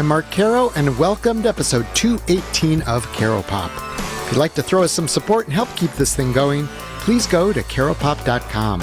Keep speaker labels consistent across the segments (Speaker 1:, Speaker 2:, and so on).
Speaker 1: I'm Mark Caro, and welcome to episode 218 of Caropop. If you'd like to throw us some support and help keep this thing going, please go to caropop.com.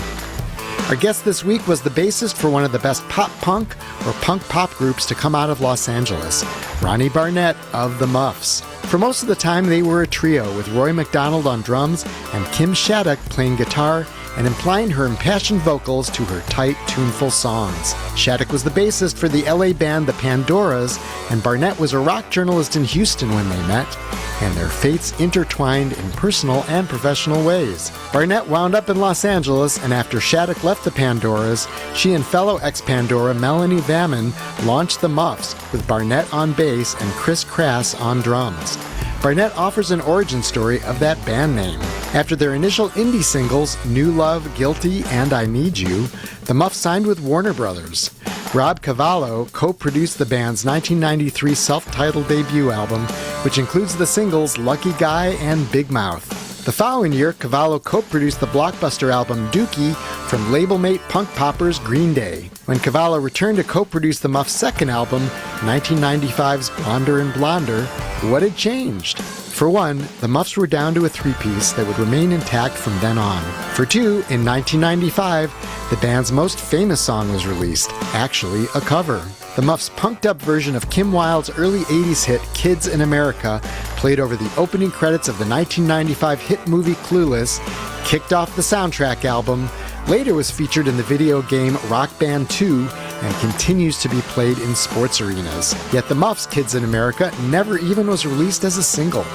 Speaker 1: Our guest this week was the bassist for one of the best pop-punk or punk-pop groups to come out of Los Angeles, Ronnie Barnett of the Muffs. For most of the time, they were a trio with Roy McDonald on drums and Kim Shattuck playing guitar and implying her impassioned vocals to her tight, tuneful songs. Shattuck was the bassist for the LA band the Pandoras, and Barnett was a rock journalist in Houston when they met, and their fates intertwined in personal and professional ways. Barnett wound up in Los Angeles, and after Shattuck left the Pandoras, she and fellow ex-Pandora Melanie Vammen launched the Muffs, with Barnett on bass and Criss Crass on drums. Barnett offers an origin story of that band name. After their initial indie singles, New Love, Guilty, and I Need You, the Muffs signed with Warner Brothers. Rob Cavallo co-produced the band's 1993 self-titled debut album, which includes the singles Lucky Guy and Big Mouth. The following year, Cavallo co-produced the blockbuster album Dookie from labelmate punk poppers Green Day. When Cavallo returned to co-produce the Muffs' second album, 1995's Blonder and Blonder, what had changed? For one, the Muffs were down to a three-piece that would remain intact from then on. For two, in 1995, the band's most famous song was released, actually a cover. The Muffs' punked-up version of Kim Wilde's early 80s hit Kids in America played over the opening credits of the 1995 hit movie Clueless, kicked off the soundtrack album, later was featured in the video game Rock Band 2, and continues to be played in sports arenas. Yet the Muffs' Kids in America never even was released as a single.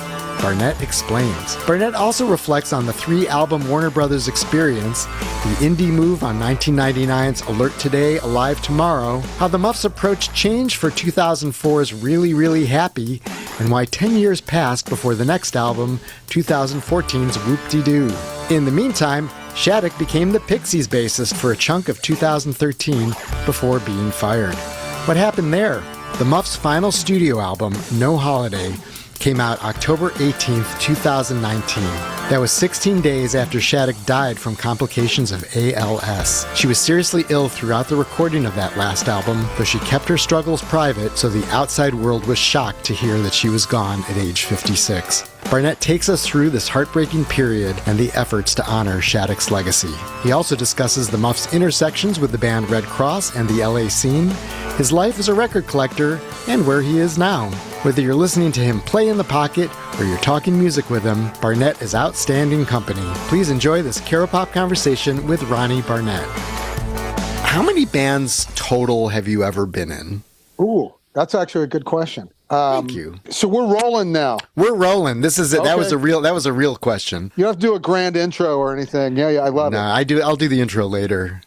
Speaker 1: Barnett explains. Barnett also reflects on the three-album Warner Brothers experience, the indie move on 1999's Alert Today, Alive Tomorrow, how the Muffs' approach changed for 2004's Really, Really Happy, and why 10 years passed before the next album, 2014's Whoop-De-Doo. In the meantime, Shattuck became the Pixies bassist for a chunk of 2013 before being fired. What happened there? The Muffs' final studio album, No Holiday, came out October 18th, 2019. That was 16 days after Shattuck died from complications of ALS. She was seriously ill throughout the recording of that last album, though she kept her struggles private, so the outside world was shocked to hear that she was gone at age 56. Barnett takes us through this heartbreaking period and the efforts to honor Shattuck's legacy. He also discusses the Muffs' intersections with the band Red Cross and the LA scene, his life as a record collector, and where he is now. Whether you're listening to him play in the pocket or you're talking music with him, Barnett is outstanding company. Please enjoy this Caropop conversation with Ronnie Barnett. How many bands total have you ever been in?
Speaker 2: Ooh, that's actually a good question.
Speaker 1: Thank you.
Speaker 2: So we're rolling now.
Speaker 1: We're rolling. This is it.
Speaker 2: Okay.
Speaker 1: That was a real question.
Speaker 2: You don't have to do a grand intro or anything. Yeah, I love it.
Speaker 1: I'll do the intro later.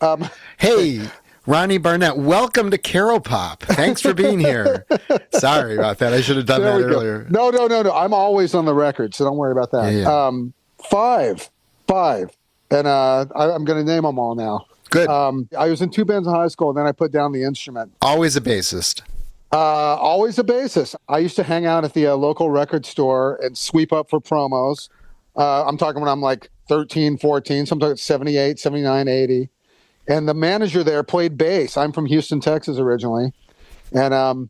Speaker 1: Hey, Ronnie Barnett, welcome to Caropop. Thanks for being here. Sorry about that. I should have done that earlier.
Speaker 2: No. I'm always on the record, so don't worry about that.
Speaker 1: Yeah.
Speaker 2: Five. And I'm going to name them all now.
Speaker 1: Good.
Speaker 2: I was in two bands in high school, and then I put down the instrument.
Speaker 1: Always a bassist.
Speaker 2: Always a bassist. I used to hang out at the local record store and sweep up for promos. I'm talking when I'm like 13, 14, sometimes 78, 79, 80. And the manager there played bass. I'm from Houston, Texas originally. And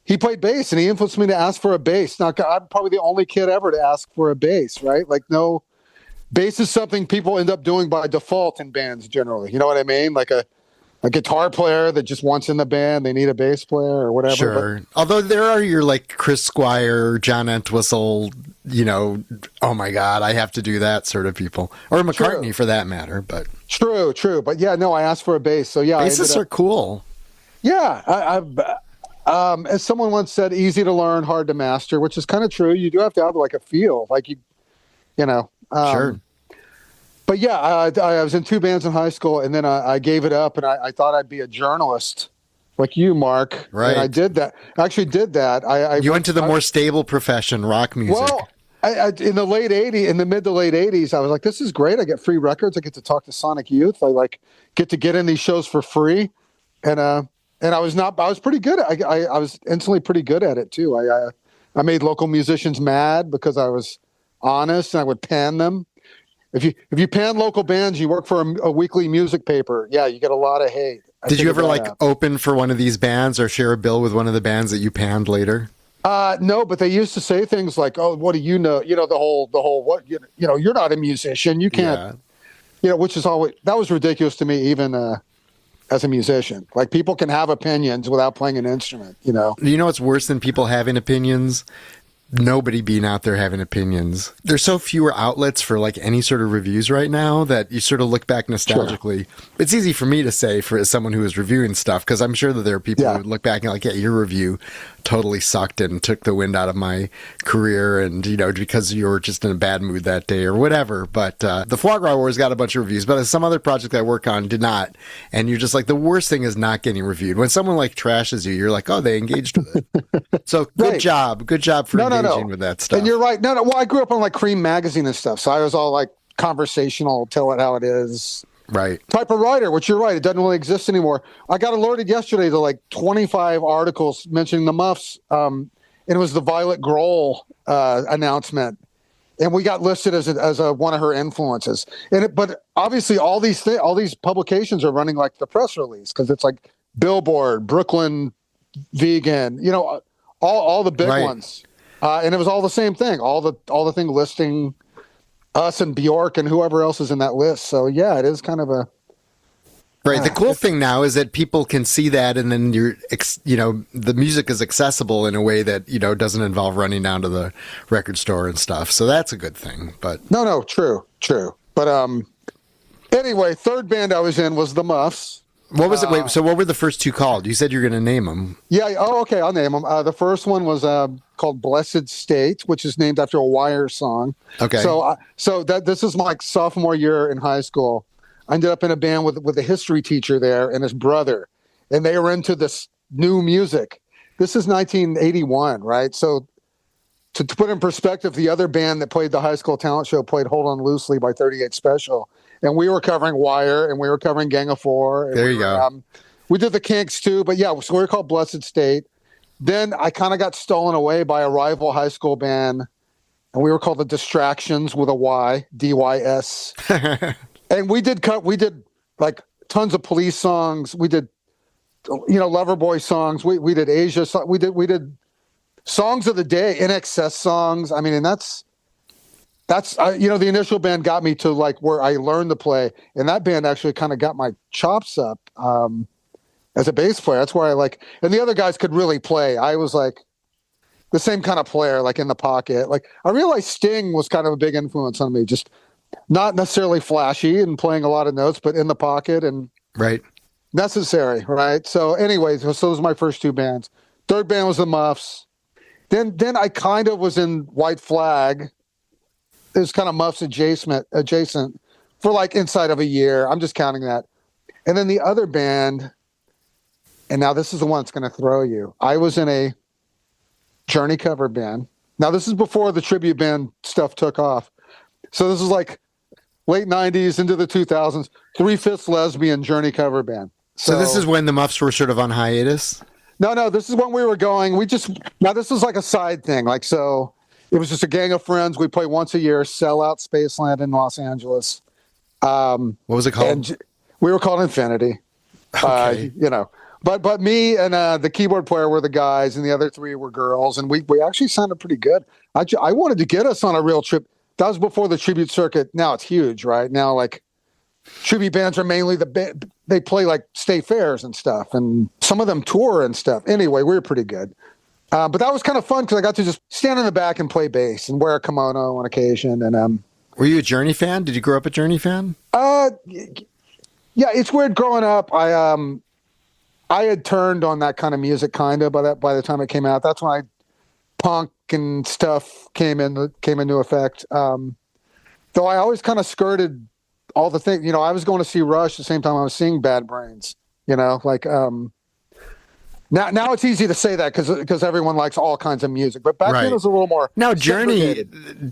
Speaker 2: he played bass, and he influenced me to ask for a bass. Now, I'm probably the only kid ever to ask for a bass, right? Like, no, bass is something people end up doing by default in bands generally. You know what I mean? Like a guitar player that just wants in the band, they need a bass player or whatever.
Speaker 1: Sure. Although there are your like Chris Squire, John Entwistle, oh my God, I have to do that sort of people. Or McCartney for that matter. But
Speaker 2: True. But yeah, no, I asked for a bass. So yeah.
Speaker 1: Bassists are cool. Yeah.
Speaker 2: As someone once said, easy to learn, hard to master, which is kind of true. You do have to have like a feel, like
Speaker 1: Sure.
Speaker 2: But yeah, I was in two bands in high school, and then I gave it up, and I thought I'd be a journalist like you, Mark.
Speaker 1: Right.
Speaker 2: And I did that. I actually did that.
Speaker 1: You went to the more stable profession, rock music.
Speaker 2: Well, in the mid to late 80s, I was like, this is great. I get free records. I get to talk to Sonic Youth. I get in these shows for free. And I was pretty good. I was instantly pretty good at it too. I made local musicians mad because I was honest and I would pan them. if you pan local bands, you work for a weekly music paper. Yeah, you get a lot of hate.
Speaker 1: Did you ever like open for one of these bands or share a bill with one of the bands that you panned later?
Speaker 2: No, but they used to say things like, "Oh, what do you know? You know the whole what you're not a musician. You can't." Yeah. Which is always that was ridiculous to me, even as a musician. Like people can have opinions without playing an instrument. You know
Speaker 1: what's worse than people having opinions? Nobody being out there having opinions. There's so fewer outlets for like any sort of reviews right now that you sort of look back nostalgically. Sure. It's easy for me to say for as someone who is reviewing stuff, because I'm sure that there are people who look back and like, yeah, your review totally sucked and took the wind out of my career, and because you were just in a bad mood that day or whatever. But the Foie Gras Wars got a bunch of reviews, but some other project I work on did not. And you're just like, the worst thing is not getting reviewed. When someone like trashes you, you're like, oh, they engaged with it. So good job for engaging with that stuff.
Speaker 2: And you're right. No. Well, I grew up on like Cream magazine and stuff, so I was all like conversational, tell it how it is.
Speaker 1: Right. Type
Speaker 2: of writer, which you're right, it doesn't really exist anymore. I got alerted yesterday to like 25 articles mentioning the Muffs, and it was the Violet Grohl announcement, and we got listed as one of her influences. But obviously, all these publications are running like the press release because it's like Billboard, Brooklyn Vegan, all the big ones, and it was all the same thing, all the thing listing us and Bjork and whoever else is in that list. So yeah, it is kind of a
Speaker 1: right. The cool thing now is that people can see that, and then the music is accessible in a way that doesn't involve running down to the record store and stuff. So that's a good thing. But
Speaker 2: no, true. But anyway, third band I was in was the Muffs.
Speaker 1: What was it? Wait, so what were the first two called? You said you're going to name them.
Speaker 2: Yeah. Oh, okay. I'll name them. The first one was called Blessed State, which is named after a Wire song.
Speaker 1: Okay.
Speaker 2: So this is my sophomore year in high school. I ended up in a band with a history teacher there and his brother, and they were into this new music. This is 1981, right? So to put in perspective, the other band that played the high school talent show played Hold On Loosely by 38 Special. And we were covering Wire, and we were covering Gang of Four.
Speaker 1: There you go.
Speaker 2: We did the Kinks too, but yeah, so we were called Blessed State. Then I kind of got stolen away by a rival high school band, and we were called the Distractions with a Y, DYS. And we did like tons of Police songs. We did, Loverboy songs. We did Asia. We did songs of the day, In Excess songs. I mean, and that's the initial band got me to like where I learned to play, and that band actually kind of got my chops up as a bass player. That's where and the other guys could really play. I was like the same kind of player, like in the pocket. Like I realized Sting was kind of a big influence on me, just not necessarily flashy and playing a lot of notes, but in the pocket and
Speaker 1: right
Speaker 2: necessary. Right. So anyways, so those were my first two bands. Third band was the Muffs. Then I kind of was in White Flag. It was kind of Muffs adjacent for like inside of a year. I'm just counting that. And then the other band, and now this is the one that's going to throw you. I was in a Journey cover band. Now this is before the tribute band stuff took off. So this is like late 90s into the 2000s, 3/5 lesbian Journey cover band.
Speaker 1: So this is when the Muffs were sort of on hiatus?
Speaker 2: No, this is when we were going. Now this was like a side thing. Like, so it was just a gang of friends. We play once a year, sell out Spaceland in Los Angeles.
Speaker 1: What was it called?
Speaker 2: And we were called Infinity.
Speaker 1: Okay.
Speaker 2: But me and the keyboard player were the guys, and the other three were girls, and we actually sounded pretty good. I wanted to get us on a real trip. That was before the tribute circuit. Now it's huge, right? Now, like, tribute bands are mainly they play like state fairs and stuff, and some of them tour and stuff. Anyway, we were pretty good. But that was kind of fun because I got to just stand in the back and play bass and wear a kimono on occasion. And
Speaker 1: were you a Journey fan? Did you grow up a Journey fan?
Speaker 2: Yeah, it's weird growing up. I had turned on that kind of music kind of by the time it came out. That's when punk and stuff came into effect. Though I always kind of skirted all the things. I was going to see Rush the same time I was seeing Bad Brains. Now it's easy to say that because everyone likes all kinds of music, but back then it was a little more.
Speaker 1: Now Journey,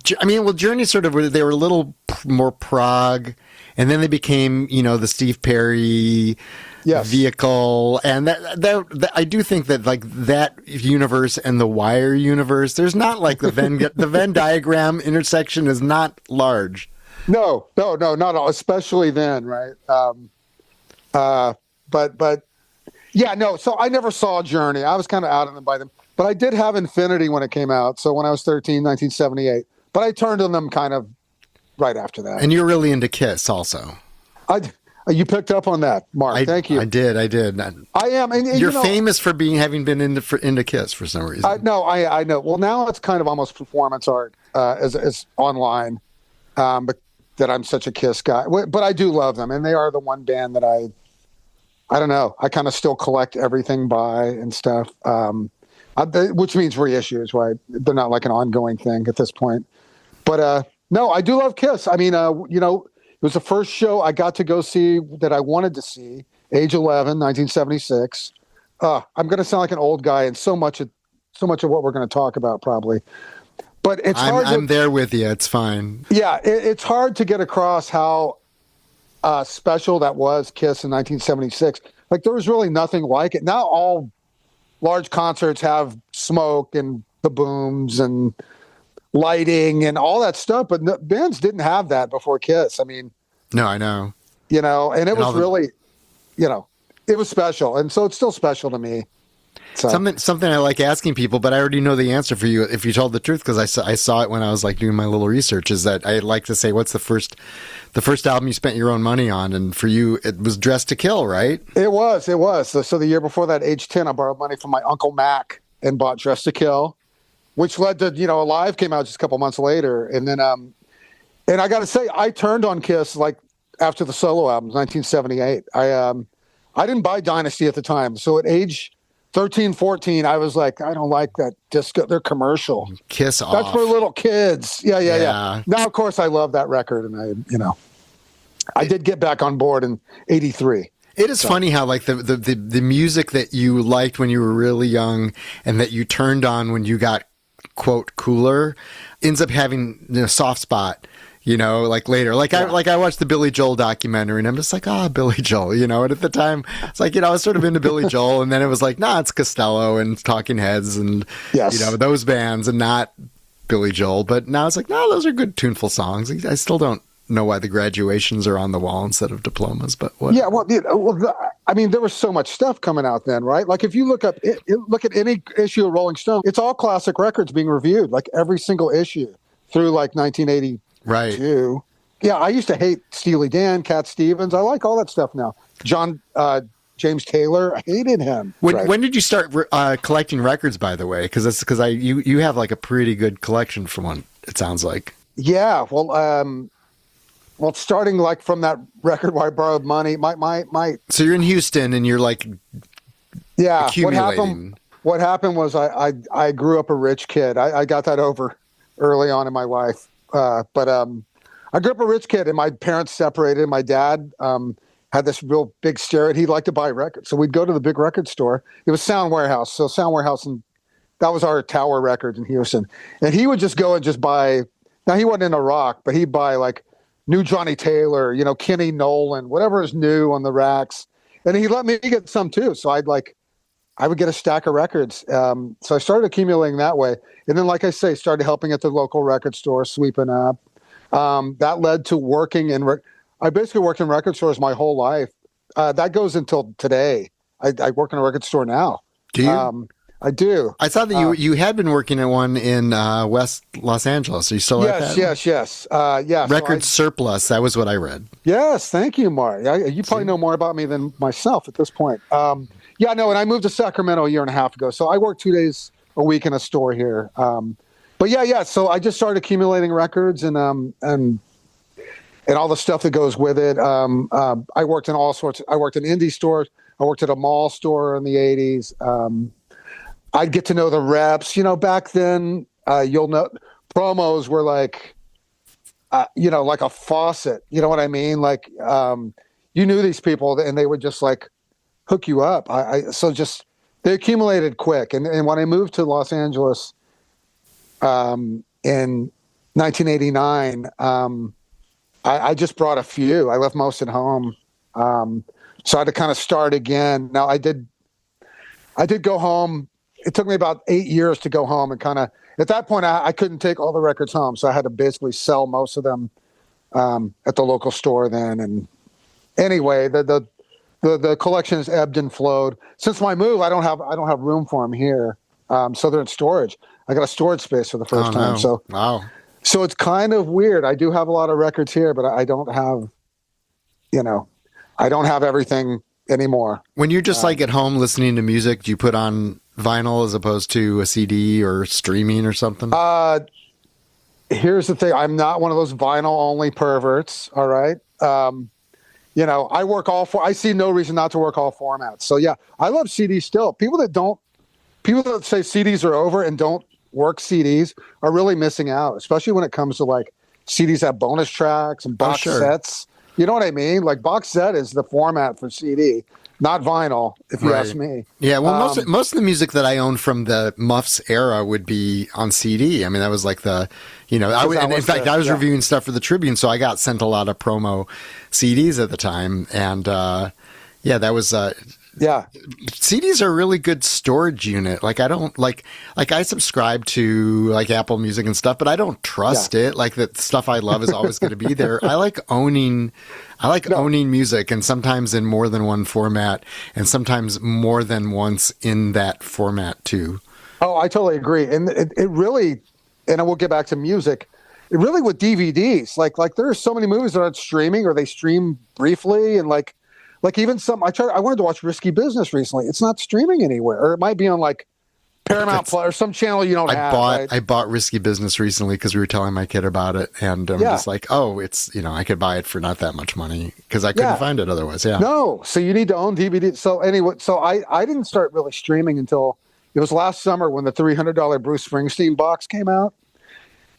Speaker 1: Journey sort of they were a little more prog, and then they became the Steve Perry vehicle, and that I do think that like that universe and the Wire universe, there's not like the Venn diagram intersection is not large.
Speaker 2: No, not all, especially then, right? But yeah, no. So I never saw Journey. I was kind of out on them by them, but I did have Infinity when it came out. So when I was 13, 1978, but I turned on them kind of right after that.
Speaker 1: And you're really into Kiss also.
Speaker 2: You picked up on that, Mark. Thank you.
Speaker 1: I did.
Speaker 2: I am. And
Speaker 1: you're famous for having been into Kiss for some reason.
Speaker 2: I know. Well, now it's kind of almost performance art as online, but that I'm such a Kiss guy. But I do love them, and they are the one band that I don't know. I kind of still collect everything by and stuff, which means reissues, right? They're not like an ongoing thing at this point. But no, I do love Kiss. I mean, it was the first show I got to go see that I wanted to see, age 11, 1976. I'm going to sound like an old guy, and so much of what we're going to talk about probably. But it's hard.
Speaker 1: I'm there with you. It's fine.
Speaker 2: Yeah, it's hard to get across how special that was, Kiss in 1976. Like, there was really nothing like it. Now all large concerts have smoke and the booms and lighting and all that stuff, but bands didn't have that before Kiss. I mean,
Speaker 1: no, I know.
Speaker 2: And it was really, it was special, and so it's still special to me. So.
Speaker 1: Something I like asking people, but I already know the answer for you if you told the truth, because I saw it when I was like doing my little research. Is that I like to say, what's the first album you spent your own money on? And for you, it was Dressed to Kill, right?
Speaker 2: It was. So the year before that, age 10, I borrowed money from my Uncle Mac and bought Dressed to Kill, which led to, Alive came out just a couple months later. And then, and I got to say, I turned on Kiss like after the solo albums, 1978. I didn't buy Dynasty at the time. So at age 13, 14, I was like, I don't like that disco. They're commercial.
Speaker 1: Kiss off.
Speaker 2: That's for little kids. Yeah. Now, of course, I love that record. And I did get back on board in 83.
Speaker 1: It is funny how like the music that you liked when you were really young and that you turned on when you got, quote, cooler ends up having a soft spot, like later. Like I watched the Billy Joel documentary and I'm just like, Billy Joel, and at the time it's like, I was sort of into Billy Joel, and then it was like, nah, it's Costello and Talking Heads and those bands and not Billy Joel. But now it's like, no, those are good tuneful songs. I still don't know why the graduations are on the wall instead of diplomas, but what? Yeah,
Speaker 2: I mean, there was so much stuff coming out then, right? Like if you look at any issue of Rolling Stone, it's all classic records being reviewed, like every single issue through like 1982.
Speaker 1: Right.
Speaker 2: Yeah, I used to hate Steely Dan, Cat Stevens. I like all that stuff now. James Taylor, I hated him.
Speaker 1: When did you start collecting records, by the way? Because you have like a pretty good collection from one, it sounds like.
Speaker 2: Yeah, well, starting like from that record where I borrowed money, my.
Speaker 1: So you're in Houston and you're like, accumulating.
Speaker 2: What happened was I grew up a rich kid. I got that over early on in my life, but I grew up a rich kid, and my parents separated. My dad had this real big stereo. He'd like to buy records, so we'd go to the big record store. It was Sound Warehouse, and that was our Tower Records in Houston. And he would just go and just buy. Now he wasn't into rock, but he'd buy like new Johnny Taylor, Kenny Nolan, whatever is new on the racks. And he let me get some too. So I would get a stack of records. So I started accumulating that way. And then, like I say, started helping at the local record store, sweeping up. That led to working I basically worked in record stores my whole life. That goes until today. I work in a record store now.
Speaker 1: Do you?
Speaker 2: I do.
Speaker 1: I saw that you had been working at one in West Los Angeles. Are you still at that?
Speaker 2: Yes. Yeah.
Speaker 1: Record Surplus. That was what I read.
Speaker 2: Yes. Thank you, Mark. You probably know more about me than myself at this point. And I moved to Sacramento a year and a half ago. So I work 2 days a week in a store here. But yeah. So I just started accumulating records and all the stuff that goes with it. I worked in all sorts. I worked in indie stores. I worked at a mall store in the 80s. I'd get to know the reps. Back then, you'll know promos were like, like a faucet. You know what I mean? Like, you knew these people, and they would just like hook you up. They accumulated quick. And when I moved to Los Angeles in 1989, I just brought a few. I left most at home, so I had to kind of start again. Now I did go home. It took me about 8 years to go home and kind of, at that point, I couldn't take all the records home. So I had to basically sell most of them at the local store then. And anyway, the collection has ebbed and flowed. Since my move, I don't have room for them here. So they're in storage. I got a storage space for the first time.
Speaker 1: No.
Speaker 2: So
Speaker 1: wow.
Speaker 2: So it's kind of weird. I do have a lot of records here, but I don't have, I don't have everything anymore.
Speaker 1: When you're just like at home listening to music, do you put on vinyl as opposed to a CD or streaming or something?
Speaker 2: Here's the thing. I'm not one of those vinyl only perverts. All right. I work I see no reason not to work all formats. So yeah, I love CDs still. People that say CDs are over and don't work CDs are really missing out, especially when it comes to like CDs have bonus tracks and box sets. You know what I mean? Like box set is the format for CD, not vinyl, if you ask me.
Speaker 1: Yeah, well, most of the music that I own from the Muffs era would be on CD. I mean, that was like the, I was reviewing stuff for the Tribune, so I got sent a lot of promo CDs at the time, and that was. CDs are a really good storage unit. Like I don't like I subscribe to like Apple Music and stuff, but I don't trust it. Like the stuff I love is always going to be there. I like owning music, and sometimes in more than one format, and sometimes more than once in that format too.
Speaker 2: Oh, I totally agree. And it really, and I will get back to music. It really with DVDs, like there are so many movies that aren't streaming or they stream briefly, and like even some, I wanted to watch Risky Business recently. It's not streaming anywhere, or it might be on like Paramount Plus or some channel you don't have.
Speaker 1: I bought Risky Business recently because we were telling my kid about it, and I'm just like, oh, it's I could buy it for not that much money because I couldn't find it otherwise. Yeah.
Speaker 2: No, so you need to own DVD. So anyway, I didn't start really streaming until it was last summer when the $300 Bruce Springsteen box came out,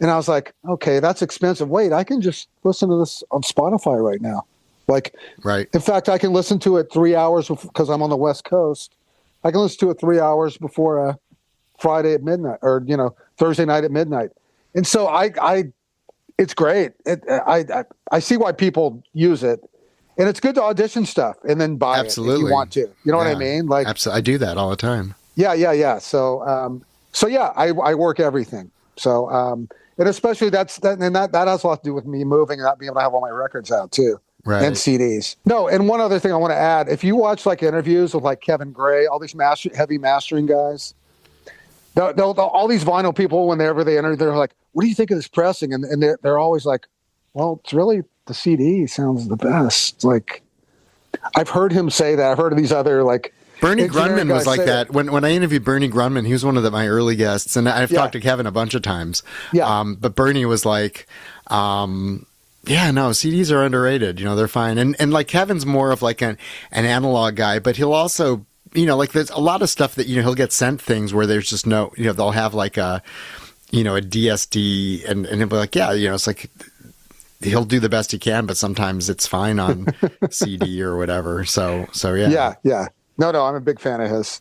Speaker 2: and I was like, okay, that's expensive. Wait, I can just listen to this on Spotify right now. In fact, I can listen to it 3 hours because I'm on the West Coast. I can listen to it 3 hours before Friday at midnight, or Thursday night at midnight. And so it's great. I see why people use it, and it's good to audition stuff and then buy it if you want to. You know what I mean? Like,
Speaker 1: absolutely, I do that all the time.
Speaker 2: Yeah. So I work everything. So and especially that has a lot to do with me moving and not being able to have all my records out too.
Speaker 1: Right.
Speaker 2: And CDs. No, and one other thing I want to add, if you watch like interviews with like Kevin Gray, all these heavy mastering guys, all these vinyl people, whenever they enter, they're like, what do you think of this pressing? And they're always like, well, it's really the CD sounds the best. Like, I've heard him say that. I've heard of these other like
Speaker 1: Bernie Grundman was like that. When I interviewed Bernie Grundman, he was one of my early guests, and I've talked to Kevin a bunch of times. Yeah. But Bernie was like, CDs are underrated. They're fine. And like Kevin's more of like an analog guy, but he'll also, like there's a lot of stuff that, he'll get sent things where there's just no, they'll have like a DSD and he'll be like, it's like, he'll do the best he can, but sometimes it's fine on CD or whatever. So yeah.
Speaker 2: Yeah. No, I'm a big fan of his.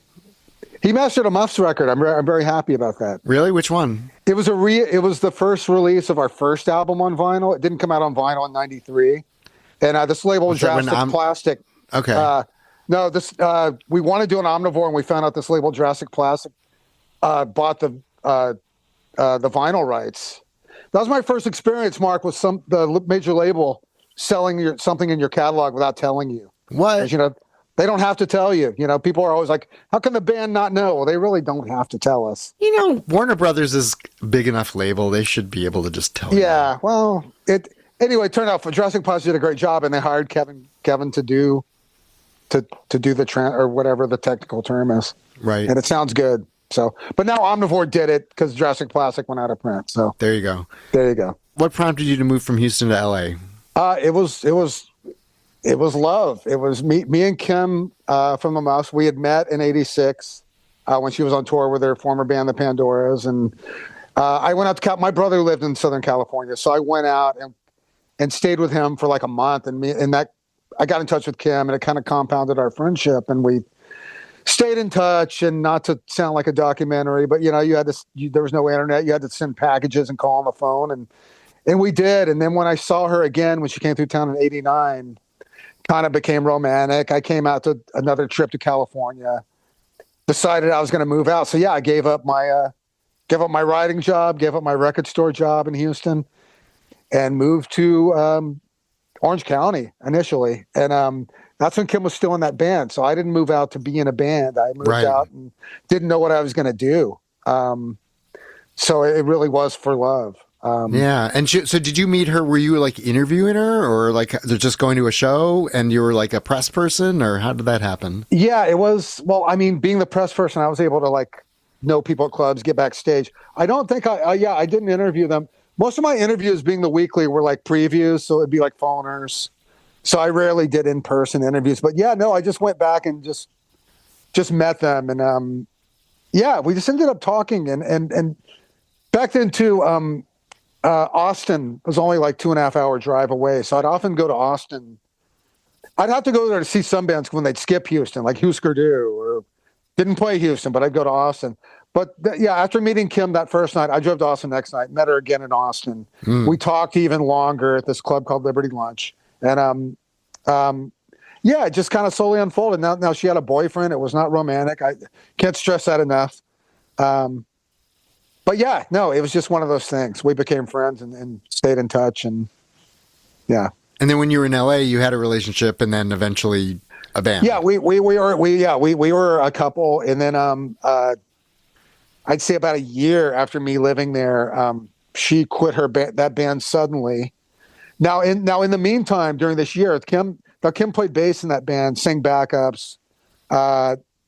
Speaker 2: He mastered a Muffs record. I'm very happy about that.
Speaker 1: Really? Which one?
Speaker 2: It was it was the first release of our first album on vinyl. It didn't come out on vinyl in '93, and this label Drastic Plastic.
Speaker 1: Okay.
Speaker 2: We want to do an Omnivore, and we found out this label Drastic Plastic bought the vinyl rights. That was my first experience, Mark, with the major label selling something in your catalog without telling you.
Speaker 1: What?
Speaker 2: They don't have to tell you. People are always like, how can the band not know? Well, they really don't have to tell us.
Speaker 1: Warner Brothers is a big enough label. They should be able to just tell you.
Speaker 2: Yeah, well, it turned out Jurassic Plastic did a great job, and they hired Kevin to do the or whatever the technical term is.
Speaker 1: Right.
Speaker 2: And it sounds good. So, but now Omnivore did it because Jurassic Plastic went out of print. So
Speaker 1: there you go.
Speaker 2: What
Speaker 1: prompted you to move from Houston to LA?
Speaker 2: It was love. It was me and Kim from the Muffs. We had met in '86 when she was on tour with her former band, the Pandoras, and I went out to my brother lived in Southern California, so I went out and stayed with him for like a month, and I got in touch with Kim, and it kind of compounded our friendship, and we stayed in touch. And not to sound like a documentary, but you had there was no internet. You had to send packages and call on the phone, and we did. And then when I saw her again when she came through town in '89. Kind of became romantic. I came out to another trip to California, decided I was going to move out. So yeah, I gave up my writing job, gave up my record store job in Houston, and moved to Orange County initially. And that's when Kim was still in that band. So I didn't move out to be in a band. I moved out and didn't know what I was going to do. So it really was for love.
Speaker 1: Yeah. And so did you meet her? Were you like interviewing her, or like they're just going to a show and you were like a press person, or how did that happen?
Speaker 2: Yeah, it was. Well, I mean, being the press person, I was able to like know people at clubs, get backstage. I don't think I didn't interview them. Most of my interviews being the weekly were like previews. So it'd be like phoners. So I rarely did in-person interviews, but yeah, no, I just went back and just met them. And yeah, we just ended up talking and back then too, Austin was only like 2.5 hour drive away. So I'd often go to Austin. I'd have to go there to see some bands when they'd skip Houston, like Husker Du, or didn't play Houston, but I'd go to Austin. But yeah, after meeting Kim that first night, I drove to Austin next night, met her again in Austin. We talked even longer at this club called Liberty Lunch. And yeah, it just kind of slowly unfolded. Now she had a boyfriend. It was not romantic. I can't stress that enough. But yeah, no, it was just one of those things. We became friends and stayed in touch, and yeah. And
Speaker 1: then when you were in LA, you had a relationship, and then eventually a band.
Speaker 2: Yeah, we were a couple, and then I'd say about a year after me living there, she quit that band suddenly. Now in the meantime, during this year, Kim played bass in that band, sang backups.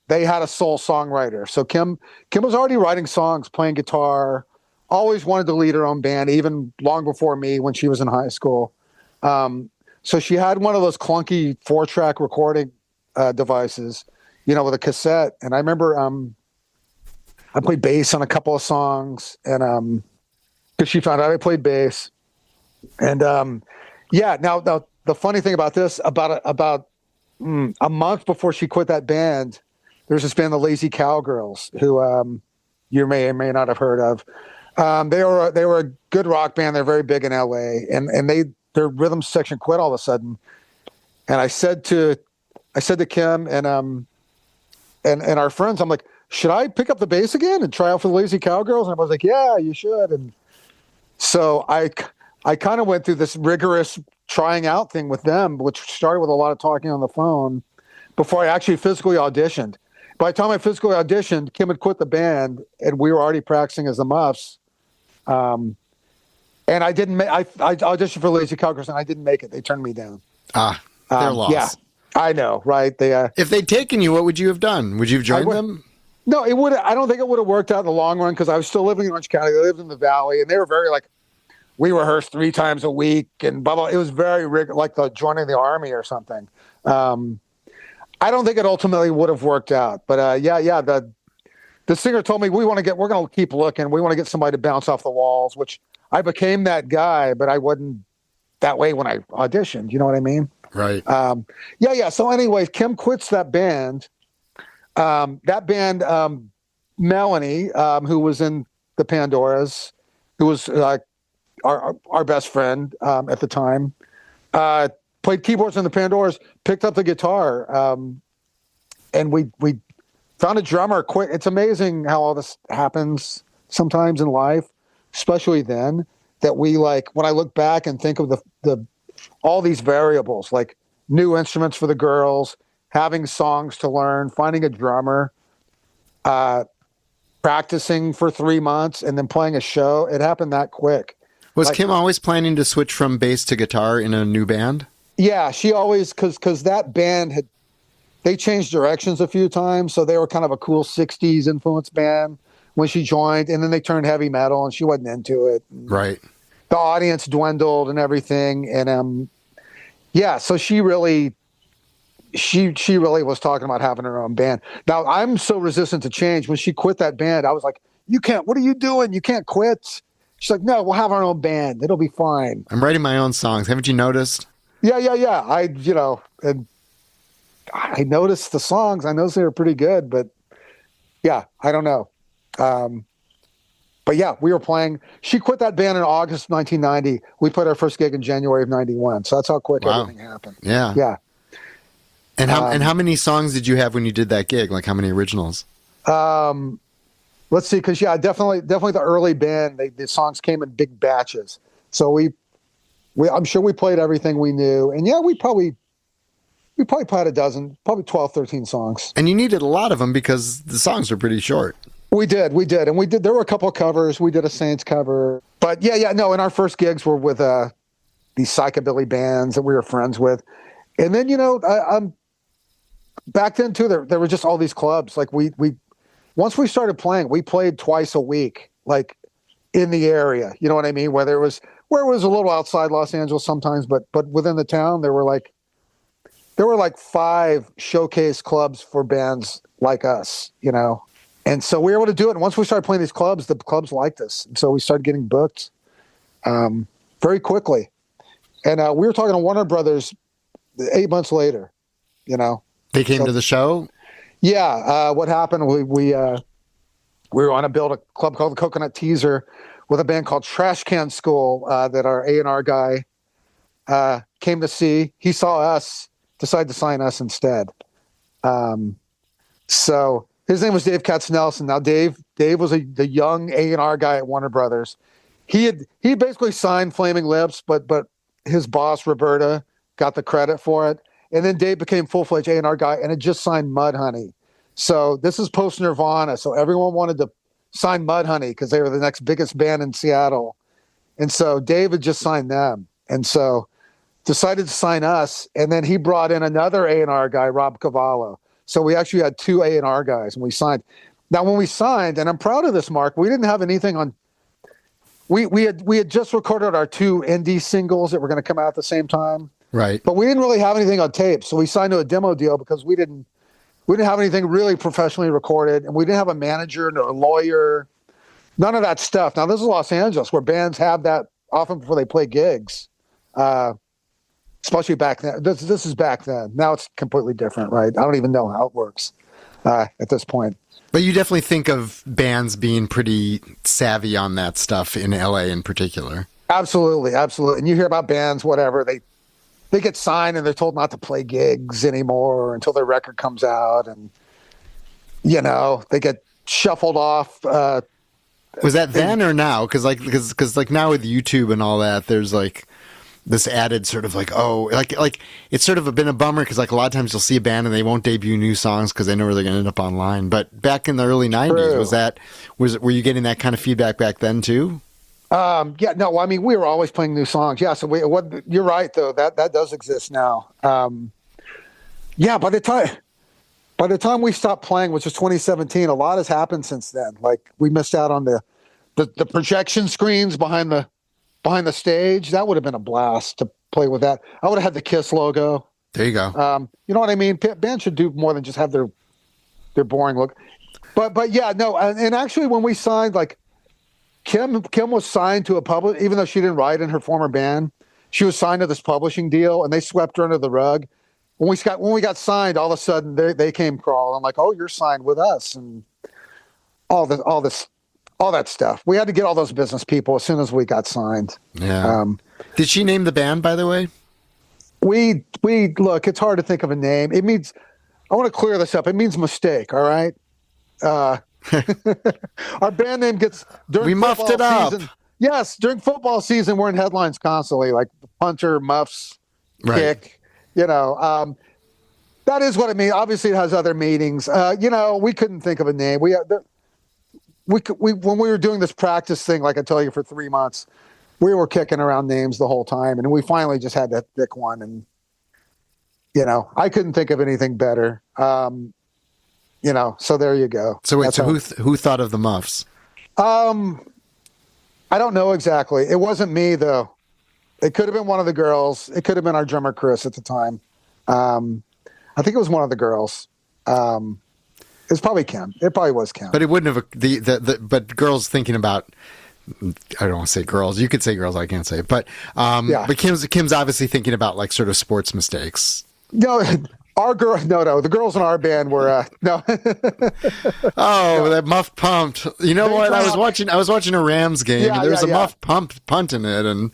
Speaker 2: They had a sole songwriter. So Kim was already writing songs, playing guitar, always wanted to lead her own band, even long before me when she was in high school. So she had one of those clunky 4-track recording devices, with a cassette. And I remember I played bass on a couple of songs, and because she found out I played bass. And yeah, now the funny thing about this, about a month before she quit that band, there's this band, the Lazy Cowgirls, who you may or may not have heard of. They were a good rock band. They're very big in LA, and their rhythm section quit all of a sudden. And I said to Kim and our friends, I'm like, should I pick up the bass again and try out for the Lazy Cowgirls? And I was like, yeah, you should. And so I kind of went through this rigorous trying out thing with them, which started with a lot of talking on the phone before I actually physically auditioned. By the time I physically auditioned, Kim had quit the band, and we were already practicing as the Muffs. And I didn't I auditioned for Lazy Cowgirls, and I didn't make it. They turned me down.
Speaker 1: Their loss.
Speaker 2: Yeah, I know, right? They
Speaker 1: if they'd taken you, what would you have done? Would you have joined them?
Speaker 2: No, it would. I don't think it would have worked out in the long run, because I was still living in Orange County. They lived in the Valley, and they were very like, we rehearsed 3 times a week and blah, blah. It was very like joining the army or something. I don't think it ultimately would have worked out, but yeah. The singer told me, we're going to keep looking. We want to get somebody to bounce off the walls, which I became that guy, but I wasn't that way when I auditioned. You know what I mean?
Speaker 1: Right.
Speaker 2: Yeah. So anyways, Kim quits that band. Melanie, who was in the Pandoras, who was our best friend at the time, played keyboards in the Pandoras, picked up the guitar, and we found a drummer quick. It's amazing how all this happens sometimes in life, especially then, that we like, when I look back and think of the all these variables, like new instruments for the girls, having songs to learn, finding a drummer, practicing for 3 months, and then playing a show. It happened that quick.
Speaker 1: Was Kim always planning to switch from bass to guitar in a new band?
Speaker 2: Yeah, she always, because that band they changed directions a few times, so they were kind of a cool 60s influence band when she joined, and then they turned heavy metal, and she wasn't into it.
Speaker 1: Right.
Speaker 2: The audience dwindled and everything, and yeah, so she really was talking about having her own band. Now, I'm so resistant to change. When she quit that band, I was like, you can't, what are you doing? You can't quit. She's like, no, we'll have our own band. It'll be fine.
Speaker 1: I'm writing my own songs. Haven't you noticed?
Speaker 2: Yeah. And I noticed the songs. I noticed they were pretty good, but yeah, I don't know. But yeah, we were playing. She quit that band in August 1990. We played our first gig in January of 91. So that's how quick everything happened.
Speaker 1: Yeah.
Speaker 2: Yeah.
Speaker 1: And how many songs did you have when you did that gig? Like how many originals?
Speaker 2: Let's see, because definitely the early band, the songs came in big batches. So we I'm sure we played everything we knew. And yeah, we probably played a dozen, probably 12, 13 songs.
Speaker 1: And you needed a lot of them because the songs are pretty short.
Speaker 2: We did. And there were a couple of covers. We did a Saints cover. But no, and our first gigs were with these psychobilly bands that we were friends with. And then, I'm back then too, there were just all these clubs. Like once we started playing, we played twice a week, like in the area, you know what I mean? Where it was a little outside Los Angeles sometimes, but within the town, there were like 5 showcase clubs for bands like us, And so we were able to do it. And once we started playing these clubs, the clubs liked us. And so we started getting booked very quickly. And we were talking to Warner Brothers 8 months later,
Speaker 1: They came to the show?
Speaker 2: Yeah. What happened, we were on to build a club called the Coconut Teaser with a band called Trash Can School that our A&R guy came to see. He saw us, decided to sign us instead. So his name was Dave Katznelson. Now Dave was the young A&R guy at Warner Brothers. He basically signed Flaming Lips, but his boss Roberta got the credit for it. And then Dave became full-fledged A&R guy and had just signed Mudhoney. So this is post Nirvana. So everyone wanted to sign Mudhoney because they were the next biggest band in Seattle. And so Dave had just signed them. And so decided to sign us. And then he brought in another A&R guy, Rob Cavallo. So we actually had 2 A&R guys and we signed. Now, when we signed, and I'm proud of this, Mark, we didn't have anything on. We had just recorded our 2 indie singles that were going to come out at the same time.
Speaker 1: Right.
Speaker 2: But we didn't really have anything on tape. So we signed to a demo deal because we didn't have anything really professionally recorded. And we didn't have a manager nor a lawyer, none of that stuff. Now, this is Los Angeles where bands have that often before they play gigs, especially back then. This is back then. Now it's completely different, right? I don't even know how it works at this point.
Speaker 1: But you definitely think of bands being pretty savvy on that stuff in LA in particular.
Speaker 2: Absolutely. And you hear about bands, whatever, they get signed and they're told not to play gigs anymore until their record comes out. And, they get shuffled off.
Speaker 1: Was that then or now? Because now with YouTube and all that, there's like this added sort of like, it's sort of been a bummer because like a lot of times you'll see a band and they won't debut new songs because they know where they're going to end up online. But back in the early 90s,
Speaker 2: True.
Speaker 1: Were you getting that kind of feedback back then too?
Speaker 2: Yeah, no, I mean, we were always playing new songs. Yeah. So you're right though. That does exist now. Yeah. By the time we stopped playing, which was 2017, a lot has happened since then. Like we missed out on the projection screens behind the stage. That would have been a blast to play with that. I would have had the Kiss logo.
Speaker 1: There you go.
Speaker 2: You know what I mean? Bands should do more than just have their boring look. But yeah, no. And actually when we signed, like Kim was signed to a public, even though she didn't write in her former band, she was signed to this publishing deal and they swept her under the rug. When we got signed, all of a sudden they came crawling. I'm like, oh, you're signed with us and all that stuff. We had to get all those business people as soon as we got signed.
Speaker 1: Yeah. Did she name the band, by the way?
Speaker 2: We look, it's hard to think of a name. It means, I want to clear this up. It means mistake. All right. Our band name gets during
Speaker 1: we muffed it up.
Speaker 2: Season, yes. During football season, we're in headlines constantly, like punter, Muffs,
Speaker 1: right.
Speaker 2: Kick, that is what it means. Obviously it has other meanings. We couldn't think of a name. We when we were doing this practice thing, like I tell you, for 3 months, we were kicking around names the whole time. And we finally just had to pick one. And, I couldn't think of anything better. So there you go.
Speaker 1: So wait, who thought of the Muffs?
Speaker 2: I don't know exactly. It wasn't me though. It could have been one of the girls. It could have been our drummer, Criss, at the time. I think it was one of the girls. It's probably Kim. It probably was Kim.
Speaker 1: But it wouldn't have but girls thinking about, I don't want to say girls. You could say girls. I can't say it. But
Speaker 2: yeah.
Speaker 1: But Kim's obviously thinking about like sort of sports mistakes.
Speaker 2: No, our girl. No. The girls in our band were no.
Speaker 1: Oh, that muff pumped. You know what? I was watching a Rams game. And there was a muff punt in it, and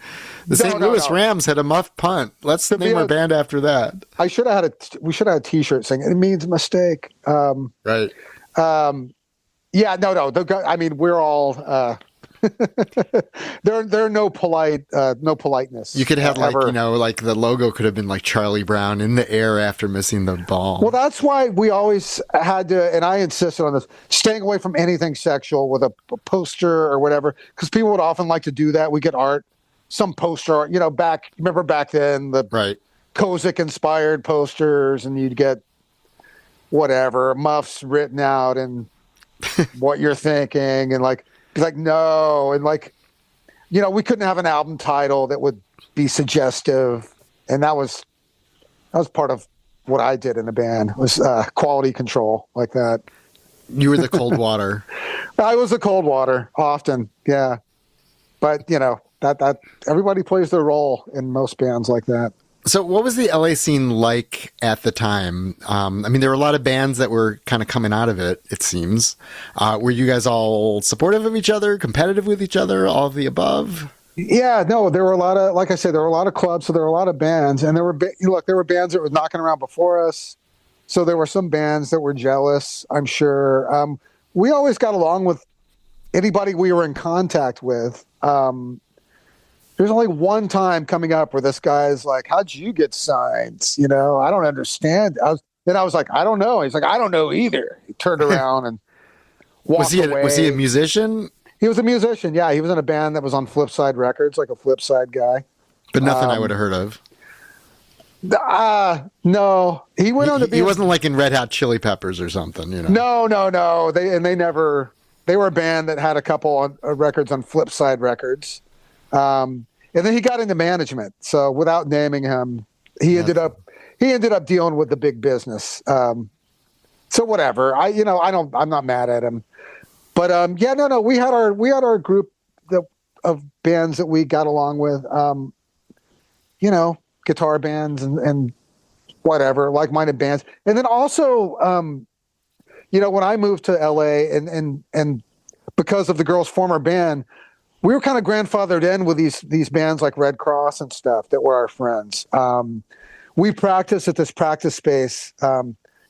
Speaker 1: the St. Louis Rams had a muff punt. Let's name our band after that.
Speaker 2: We should have had a T-shirt saying it means mistake.
Speaker 1: Right.
Speaker 2: Yeah. No. I mean, we're all. There are no politeness.
Speaker 1: You could have like,
Speaker 2: ever.
Speaker 1: you know, like the logo could have been like Charlie Brown in the air after missing the ball.
Speaker 2: Well, that's why we always had to, and I insisted on this, staying away from anything sexual with a poster or whatever, because people would often like to do that. We get art, some poster art, you know, remember back then, the
Speaker 1: right.
Speaker 2: Kozik inspired posters, and you'd get whatever, Muffs written out and what you're thinking, and like, it's like, no, and like, you know, we couldn't have an album title that would be suggestive, and that was part of what I did in the band, was quality control like that.
Speaker 1: You were the cold water.
Speaker 2: I was the cold water often, yeah. But you know, that everybody plays their role in most bands like that.
Speaker 1: So what was the LA scene like at the time? I mean, there were a lot of bands that were kind of coming out of it, it seems. Were you guys all supportive of each other, competitive with each other, all of the above?
Speaker 2: Yeah, no, there were a lot of, like I said, there were a lot of clubs, so there were a lot of bands, and there were bands that were knocking around before us. So there were some bands that were jealous, I'm sure. We always got along with anybody we were in contact with. There's only one time coming up where this guy's like, "How'd you get signed?" You know, I don't understand. I was like, "I don't know." He's like, "I don't know either." He turned around and walked away.
Speaker 1: Was he a musician?
Speaker 2: He was a musician. Yeah, he was in a band that was on Flipside Records, like a Flipside guy.
Speaker 1: But nothing I would have heard of.
Speaker 2: No, he went on to be.
Speaker 1: He wasn't like in Red Hot Chili Peppers or something, you know.
Speaker 2: No. They were a band that had a couple on records on Flipside Records. And then he got into management. So without naming him, he ended up dealing with the big business. So whatever. I'm not mad at him. But we had our group of bands that we got along with. Guitar bands and whatever, like-minded bands. And then also when I moved to LA and because of the girls' former band, we were kind of grandfathered in with these bands like Red Cross and stuff that were our friends. We practiced at this practice space.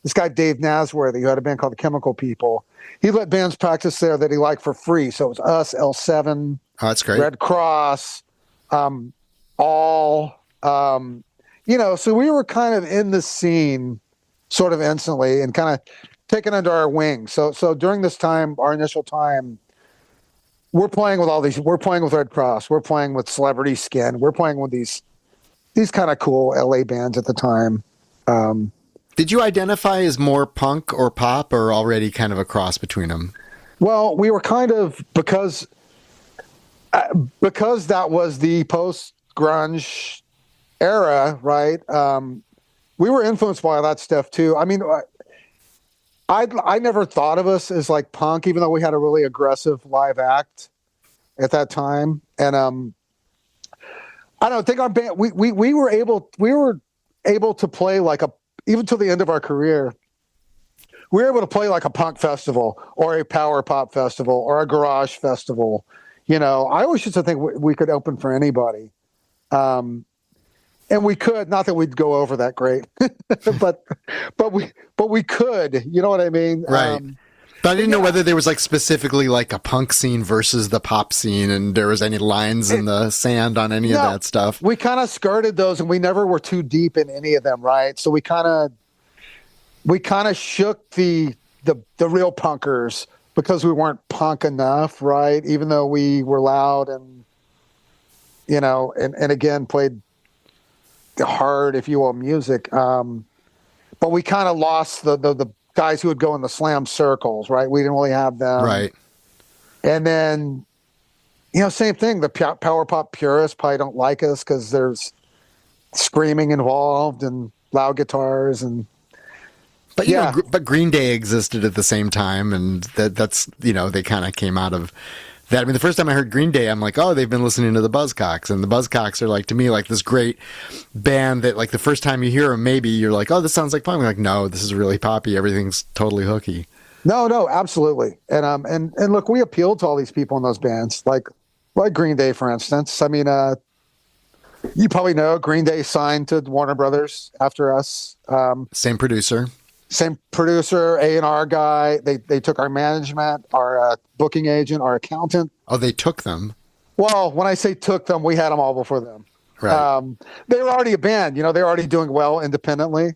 Speaker 2: This guy, Dave Nasworthy, who had a band called the Chemical People, he let bands practice there that he liked for free. So it was us, L7,
Speaker 1: oh, that's great.
Speaker 2: Red Cross, All, so we were kind of in the scene sort of instantly and kind of taken under our wing. So during this time, our initial time, we're playing with Red Cross. We're playing with Celebrity Skin. We're playing with these kind of cool LA bands at the time.
Speaker 1: Did you identify as more punk or pop or already kind of a cross between them?
Speaker 2: Well, we were kind of, because that was the post-grunge era, right? We were influenced by that stuff too. I mean, I never thought of us as like punk, even though we had a really aggressive live act at that time. And I don't think our band we were able to play like even till the end of our career. We were able to play like a punk festival or a power pop festival or a garage festival. You know, I always used to think we could open for anybody. And we could, not that we'd go over that great, but we could, you know what I mean?
Speaker 1: Right. But I didn't know whether there was like specifically like a punk scene versus the pop scene, and there was any lines in the sand on any of that stuff.
Speaker 2: We kind of skirted those, and we never were too deep in any of them, right? So we kind of shook the real punkers because we weren't punk enough, right? Even though we were loud and again played hard, if you will, music. But we kind of lost the guys who would go in the slam circles, right? We didn't really have them.
Speaker 1: Right.
Speaker 2: And then, same thing. The power pop purists probably don't like us because there's screaming involved and loud guitars But
Speaker 1: but Green Day existed at the same time, and that's they kind of came out of that. I mean, the first time I heard Green Day, I'm like, oh, they've been listening to the Buzzcocks, and the Buzzcocks are like, to me, like this great band that like the first time you hear them, maybe you're like, oh, this sounds like punk. We're like, no, this is really poppy. Everything's totally hooky.
Speaker 2: No, absolutely. And look, we appealed to all these people in those bands, like Green Day, for instance. I mean, you probably know Green Day signed to Warner Brothers after us.
Speaker 1: Same producer,
Speaker 2: A&R guy. They took our management, our booking agent, our accountant.
Speaker 1: Oh, they took them.
Speaker 2: Well, when I say took them, we had them all before them.
Speaker 1: Right.
Speaker 2: They were already a band, they were already doing well independently.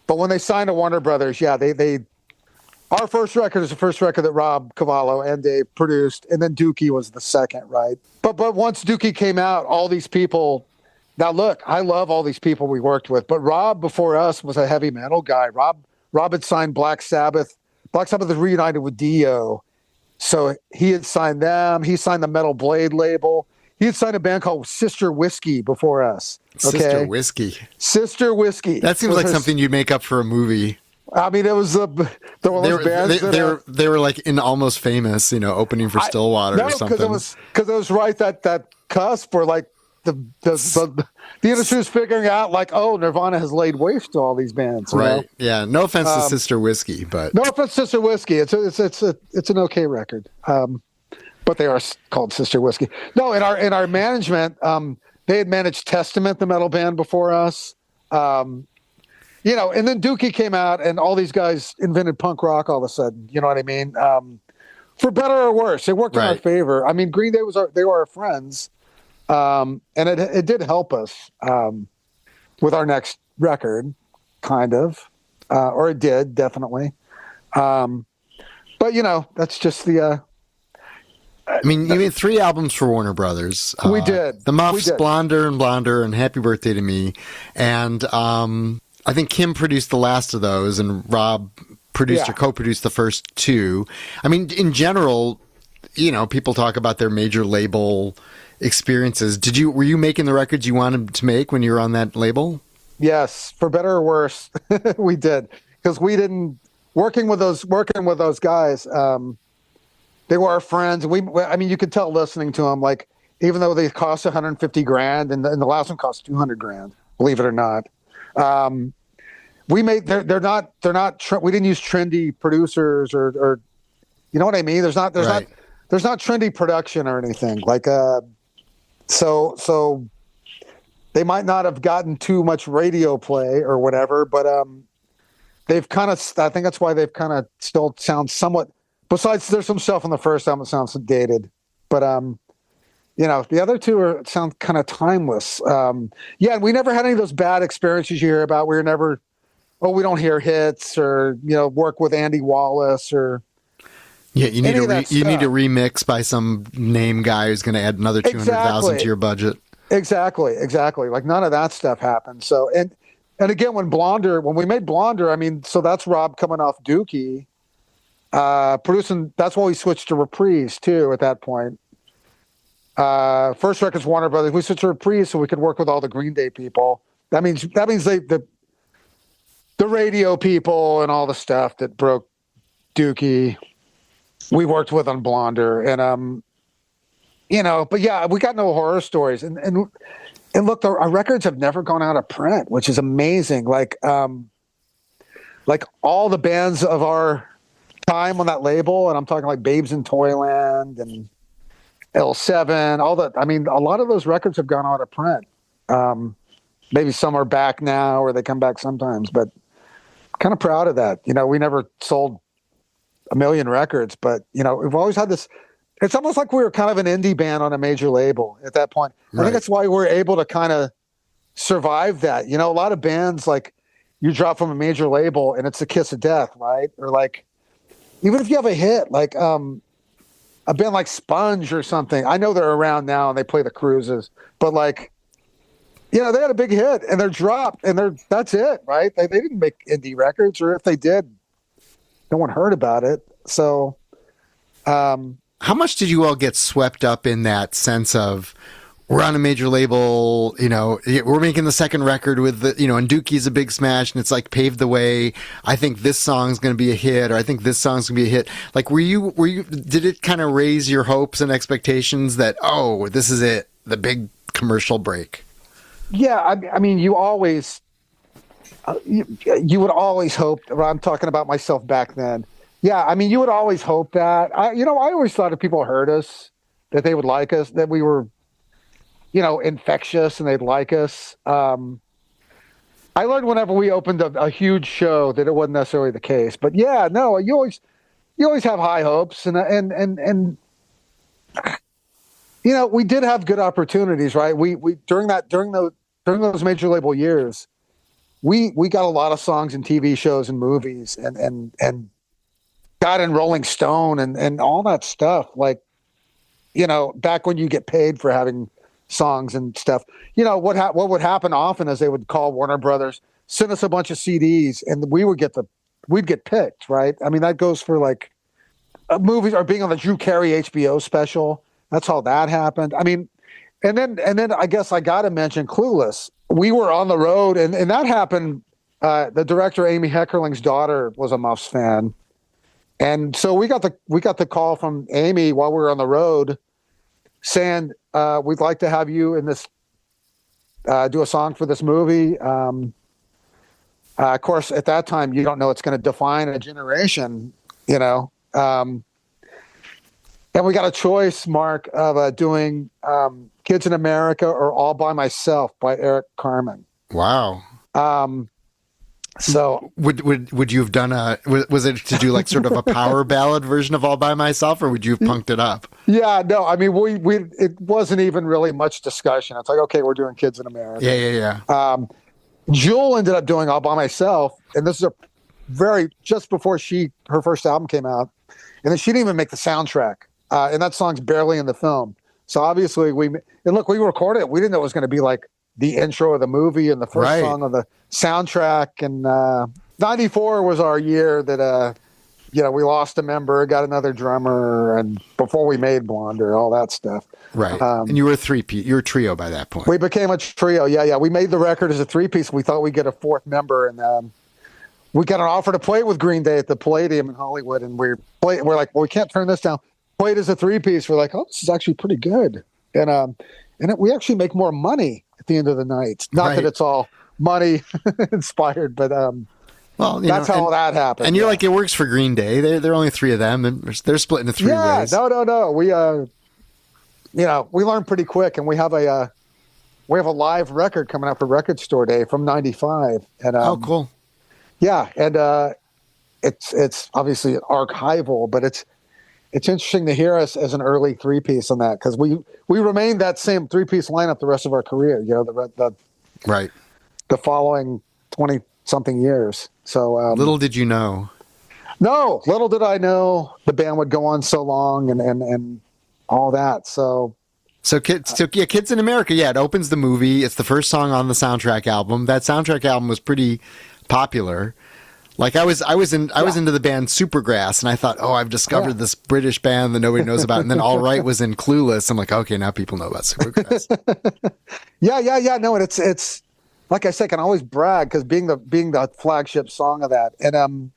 Speaker 2: But when they signed to Warner Brothers, our first record is the first record that Rob Cavallo and Dave produced, and then Dookie was the second, right? But once Dookie came out, all these people. Now look, I love all these people we worked with, but Rob before us was a heavy metal guy. Rob had signed Black Sabbath. Black Sabbath was reunited with Dio, so he had signed them. He signed the Metal Blade label. He had signed a band called Sister Whiskey before us. Okay?
Speaker 1: Sister Whiskey.
Speaker 2: Sister Whiskey.
Speaker 1: That seems like something you'd make up for a movie.
Speaker 2: I mean, it was one of those bands.
Speaker 1: They were like in Almost Famous, opening for Stillwater or something.
Speaker 2: because it was right that cusp where like the industry was figuring out like, oh, Nirvana has laid waste to all these bands.
Speaker 1: Right? Yeah. No offense to Sister Whiskey, but
Speaker 2: no offense to Sister Whiskey. It's an okay record. But they are called Sister Whiskey. No, in our management, they had managed Testament, the metal band, before us. And then Dookie came out, and all these guys invented punk rock all of a sudden. You know what I mean? For better or worse, it worked in our favor. I mean, Green Day they were our friends, and it did help us with our next record, kind of, or it did definitely. But that's just the.
Speaker 1: I mean, you made 3 albums for Warner Brothers.
Speaker 2: We did.
Speaker 1: The Muffs, Blonder and Blonder, and Happy Birthday to Me. And I think Kim produced the last of those, and Rob produced or co-produced the first 2. I mean, in general, people talk about their major label experiences. Were you making the records you wanted to make when you were on that label? Yes,
Speaker 2: for better or worse, we did. Because we didn't working with those guys. They were our friends. I mean, you could tell listening to them, like, even though they cost $150,000 and the last one cost $200,000, believe it or not. We made, they're not, we didn't use trendy producers or, you know what I mean? There's not trendy production or anything like, so they might not have gotten too much radio play or whatever, but, they've kind of, I think that's why they've kind of still sound somewhat. Besides, there's some stuff on the first album that sounds dated, but the other 2 sound kind of timeless. We never had any of those bad experiences you hear about. We were never, we don't hear hits or work with Andy Wallace or
Speaker 1: you need a remix by some name guy who's going to add another $200,000 to your budget.
Speaker 2: Exactly. Like none of that stuff happened. So and again, when we made Blonder, I mean, so that's Rob coming off Dookie. Producing, that's why we switched to Reprise too at that point. First record's Warner Brothers. We switched to Reprise so we could work with all the Green Day people. That means the radio people and all the stuff that broke Dookie. We worked with on Blonder and but yeah, we got no horror stories and look, our records have never gone out of print, which is amazing. Like all the bands of our time on that label, and I'm talking like Babes in Toyland and L7, a lot of those records have gone out of print. Maybe some are back now or they come back sometimes, but kind of proud of that. We never sold 1 million records, but we've always had this, it's almost like we were kind of an indie band on a major label at that point. Right. I think that's why we're able to kind of survive that. A lot of bands, like, you drop from a major label and it's the kiss of death, right? Or like, even if you have a hit, like a band like Sponge or something, I know they're around now and they play the cruises, but like, they had a big hit and they're dropped and that's it, right? They didn't make indie records, or if they did, no one heard about it. So,
Speaker 1: how much did you all get swept up in that sense of, we're on a major label, we're making the second record with and Dookie's a big smash and it's like paved the way. I think this song's going to be a hit, or I think this song's going to be a hit. Like, did it kind of raise your hopes and expectations that, oh, this is it, the big commercial break?
Speaker 2: Yeah. I mean, you always, you would always hope, I'm talking about myself back then. Yeah. I mean, you would always hope that, I always thought if people heard us, that they would like us, that we were, infectious and they'd like us. I learned whenever we opened a huge show that it wasn't necessarily the case, but yeah, no, you always have high hopes and we did have good opportunities, right? We during those major label years, we got a lot of songs and TV shows and movies and got in Rolling Stone and all that stuff. Like, back when you get paid for having songs and stuff, what would happen often is they would call Warner Brothers, send us a bunch of CDs, and we'd get picked, right? I mean, that goes for like movies or being on the Drew Carey HBO special. That's how that happened. I mean, and then I guess I got to mention Clueless. We were on the road, and that happened. The director, Amy Heckerling's daughter, was a Muffs fan. And so we got the call from Amy while we were on the road saying, we'd like to have you in this, do a song for this movie. Of course, at that time, you don't know it's going to define a generation, and we got a choice, Mark, of doing Kids in America or All by Myself by Eric Carmen.
Speaker 1: Wow.
Speaker 2: So
Speaker 1: would you have done was it to do like sort of a power ballad version of All by Myself, or would you have punked it up?
Speaker 2: Yeah, no, I mean, it wasn't even really much discussion. It's like, okay, we're doing Kids in America.
Speaker 1: Yeah.
Speaker 2: Jewel ended up doing All by Myself, and this is just before her first album came out, and then she didn't even make the soundtrack, and that song's barely in the film. So obviously we recorded it. We didn't know it was going to be like the intro of the movie and the first song of the soundtrack. And 94 was our year that we lost a member, got another drummer, and before we made Blonder, all that stuff.
Speaker 1: Right. And you were you were a trio by that point.
Speaker 2: We became a trio. Yeah. We made the record as a 3-piece. We thought we'd get a fourth member, and we got an offer to play with Green Day at the Palladium in Hollywood, and we're like, well, we can't turn this down. Played as a 3-piece. We're like, oh, this is actually pretty good. And we actually make more money at the end of the night. Not that it's all money inspired, but that's how that happened.
Speaker 1: And you're like, it works for Green Day. There are only 3 of them, and they're split into 3 ways.
Speaker 2: No. We learned pretty quick, and we have a live record coming out for Record Store Day from '95. And
Speaker 1: oh, cool.
Speaker 2: Yeah, and it's obviously archival, but it's interesting to hear us as an early 3-piece on that, because we remained that same 3-piece lineup the rest of our career. The following 20-something years. So
Speaker 1: little did you know.
Speaker 2: No, little did I know the band would go on so long and all that. So Kids in America. Yeah, it opens the movie. It's the first song on the soundtrack album. That soundtrack album was pretty popular. Like I was into the band Supergrass, and I thought, oh, I've discovered this British band that nobody knows about. And then All Right was in Clueless. I'm like, okay, now people know about Supergrass. Yeah. No, and it's like I said, I can always brag because being the flagship song of that. And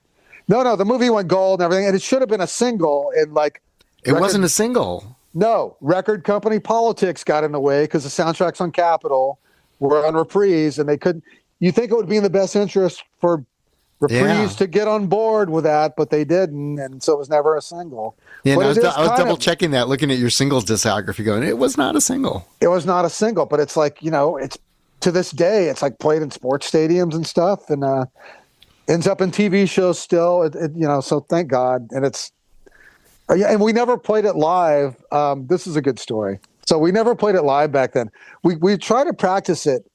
Speaker 2: no, the movie went gold and everything, and it should have been a single. And
Speaker 1: it wasn't a single. No,
Speaker 2: record company politics got in the way because the soundtracks on Capitol were on Reprise, and they couldn't. You think it would be in the best interest for Reprise to get on board with that, but they didn't, and so it was never a single.
Speaker 1: Yeah, I was double checking that, looking at your singles discography, going, it was not a single.
Speaker 2: It was not a single, but it's like, it's to this day, it's like played in sports stadiums and stuff, and ends up in TV shows still. So thank God. And and we never played it live. This is a good story. So we never played it live back then. We tried to practice it,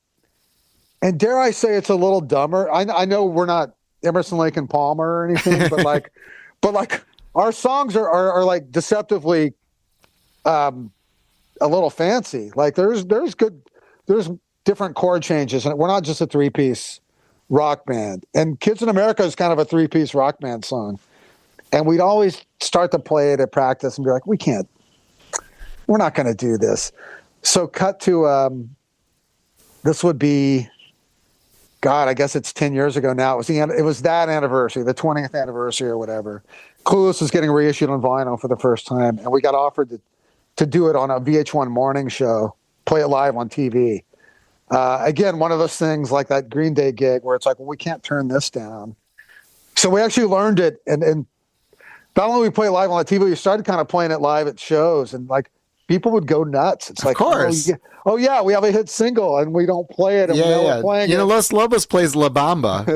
Speaker 2: and dare I say it's a little dumber. I know we're not Emerson, Lake and Palmer or anything, but like our songs are like deceptively a little fancy. Like there's different chord changes, and we're not just a 3-piece rock band. And Kids in America is kind of a 3-piece rock band song. And we'd always start to play it at practice and be like, we're not going to do this. So cut to this would be, God, I guess it's 10 years ago now. It was that anniversary, the 20th anniversary or whatever. Clueless was getting reissued on vinyl for the first time, and we got offered to do it on a VH1 morning show, play it live on TV. Again, one of those things like that Green Day gig where it's like, well, we can't turn this down. So we actually learned it, and not only we play it live on the TV, we started kind of playing it live at shows, and like people would go nuts. It's
Speaker 1: Of
Speaker 2: like,
Speaker 1: course.
Speaker 2: oh yeah, we have a hit single and we don't play it. And now we're playing
Speaker 1: You know,
Speaker 2: it.
Speaker 1: Los Lobos plays La Bamba.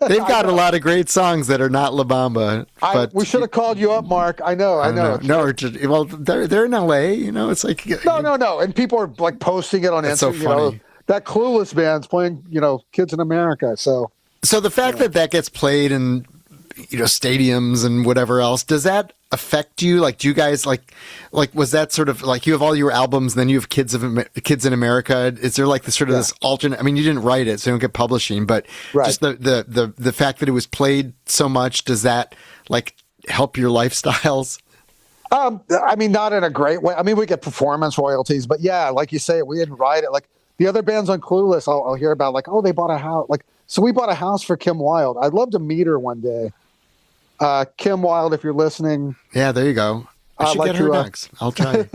Speaker 1: They've got a lot of great songs that are not La Bamba. But
Speaker 2: we should have called you up, Mark. I know.
Speaker 1: No, well, they're in L.A. You know, it's like
Speaker 2: No. And people are like posting it on Instagram.
Speaker 1: So funny.
Speaker 2: That Clueless band's playing, Kids in America. So
Speaker 1: the fact that gets played in, stadiums and whatever else, does that affect you? Like, do you guys like was that sort of like you have all your albums, then you have Kids in America? Is there like this sort of this alternate? I mean, you didn't write it, so you don't get publishing, but just the fact that it was played so much, does that like help your lifestyles?
Speaker 2: I mean, not in a great way. I mean, we get performance royalties, but yeah, like you say, we didn't write it. Like the other bands on Clueless, I'll hear about like, oh, they bought a house. Like, so we bought a house for Kim Wilde. I'd love to meet her one day. Kim Wilde, if you're listening.
Speaker 1: Yeah, there you go. I should get her next. I'll try.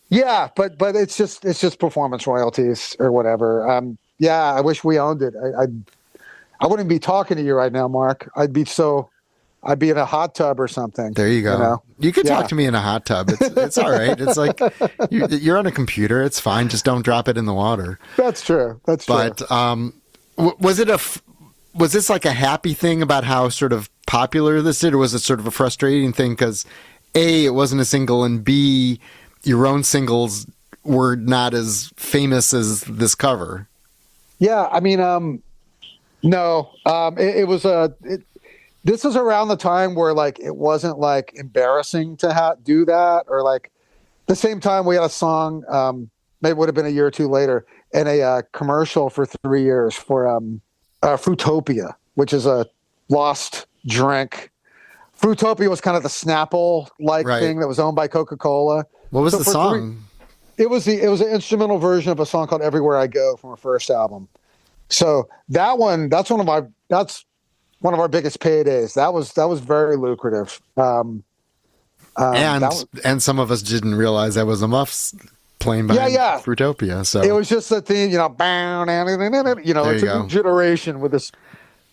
Speaker 2: Yeah, but it's just performance royalties or whatever. Yeah, I wish we owned it. I wouldn't be talking to you right now, Mark. I'd be in a hot tub or something.
Speaker 1: There you go. You can talk to me in a hot tub. It's all right. It's like you're on a computer. It's fine. Just don't drop it in the water.
Speaker 2: That's true.
Speaker 1: But was this like a happy thing about how sort of popular this did, or was it sort of a frustrating thing because A, it wasn't a single, and B, your own singles were not as famous as this cover?
Speaker 2: Yeah, I mean, no, it was this was around the time where like it wasn't like embarrassing to do that, or like the same time we had a song, maybe it would have been a year or two later, and a commercial for 3 years for Fruitopia, which is a lost drink. Fruitopia was kind of the Snapple thing that was owned by Coca-Cola.
Speaker 1: What was the song?
Speaker 2: It was an instrumental version of a song called Everywhere I Go from our first album. So that's one of our biggest paydays. That was very lucrative.
Speaker 1: And some of us didn't realize that was the Muffs playing behind Fruitopia. So
Speaker 2: it was just a thing, it took a generation with this,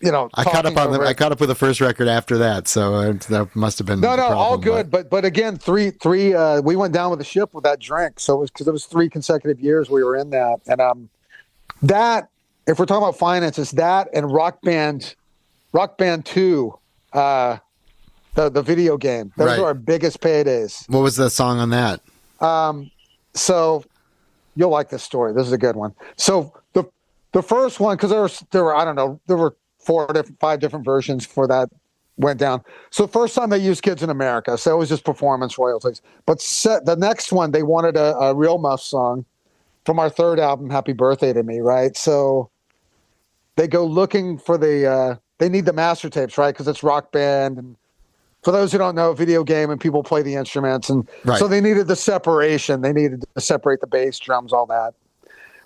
Speaker 1: I caught up with the first record after that, so that must have been
Speaker 2: all good. But again, three we went down with the ship with that drink. So it was because it was 3 consecutive years we were in that, and that if we're talking about finances, that and Rock Band 2, the video game, those are our biggest paydays.
Speaker 1: What was the song on that?
Speaker 2: So you'll like this story. This is a good one. So the first one, because there were 5 different versions for that went down. So the first time they used Kids in America, so it was just performance royalties. But the next one, they wanted a real Muffs song from our third album, Happy Birthday to Me, right? So they go looking for they need the master tapes, right? Because it's Rock Band, and for those who don't know, video game and people play the instruments, and so they needed the separation. They needed to separate the bass, drums, all that.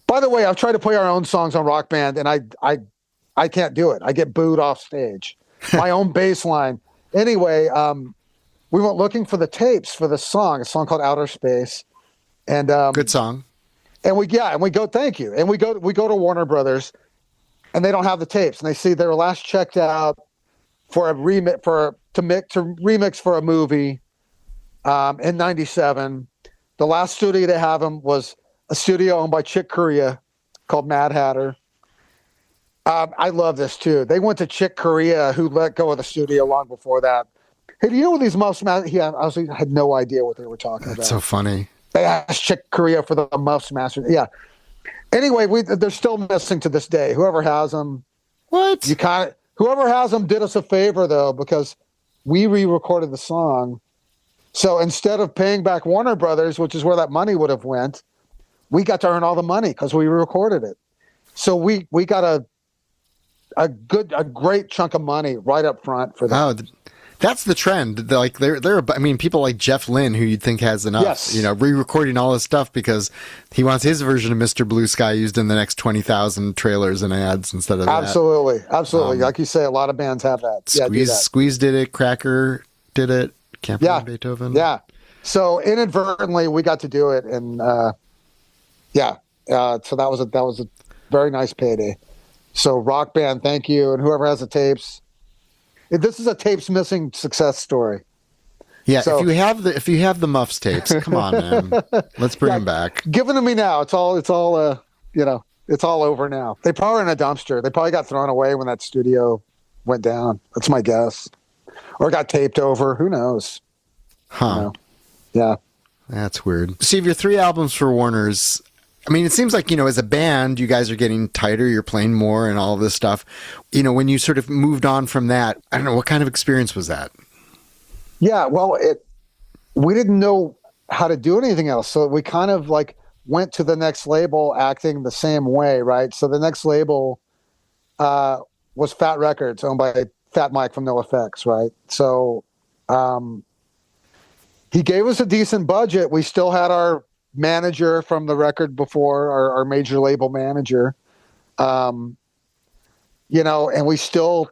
Speaker 2: By the way, I've tried to play our own songs on Rock Band, and I can't do it. I get booed off stage. My own bass line. Anyway, we went looking for the tapes for the song, a song called Outer Space, and
Speaker 1: good song.
Speaker 2: And we go. Thank you. And we go to Warner Brothers, and they don't have the tapes, and they see they were last checked out for a remix to remix for a movie in '97. The last studio to have them was a studio owned by Chick Corea called Mad Hatter. I love this too. They went to Chick Corea, who let go of the studio long before that. Hey, do you know what these Muffs? I had no idea what they were talking about.
Speaker 1: That's so funny.
Speaker 2: They asked Chick Corea for the Muffs master. Yeah. Anyway, they're still missing to this day. Whoever has them, whoever has them did us a favor though, because we re-recorded the song. So instead of paying back Warner Brothers, which is where that money would have went, we got to earn all the money because we recorded it. So we got a great chunk of money right up front for that.
Speaker 1: Oh, that's the trend. Like people like Jeff Lynne, who you'd think has enough, re-recording all this stuff because he wants his version of Mr. Blue Sky used in the next 20,000 trailers and ads instead of that.
Speaker 2: Absolutely. Like you say, a lot of bands have that.
Speaker 1: Squeeze did it. Cracker did it. Camp Beethoven.
Speaker 2: Yeah. So inadvertently, we got to do it, and so that was a very nice payday. So Rock Band, thank you, and whoever has the tapes. This is a tapes missing success story.
Speaker 1: Yeah,
Speaker 2: So,
Speaker 1: if you have the Muffs tapes, come on, man, let's bring them back.
Speaker 2: Give them to me now. It's all it's all over now. They probably were in a dumpster. They probably got thrown away when that studio went down. That's my guess, or got taped over. Who knows?
Speaker 1: Huh?
Speaker 2: Yeah,
Speaker 1: that's weird. Steve, your 3 albums for Warner's. I mean, it seems like, as a band, you guys are getting tighter, you're playing more and all of this stuff. When you sort of moved on from that, I don't know, what kind of experience was that?
Speaker 2: Yeah, well, we didn't know how to do anything else. So we kind of like went to the next label acting the same way, right? So the next label was Fat Records, owned by Fat Mike from NoFX, right? So he gave us a decent budget. We still had our manager from the record before, our major label manager, and we still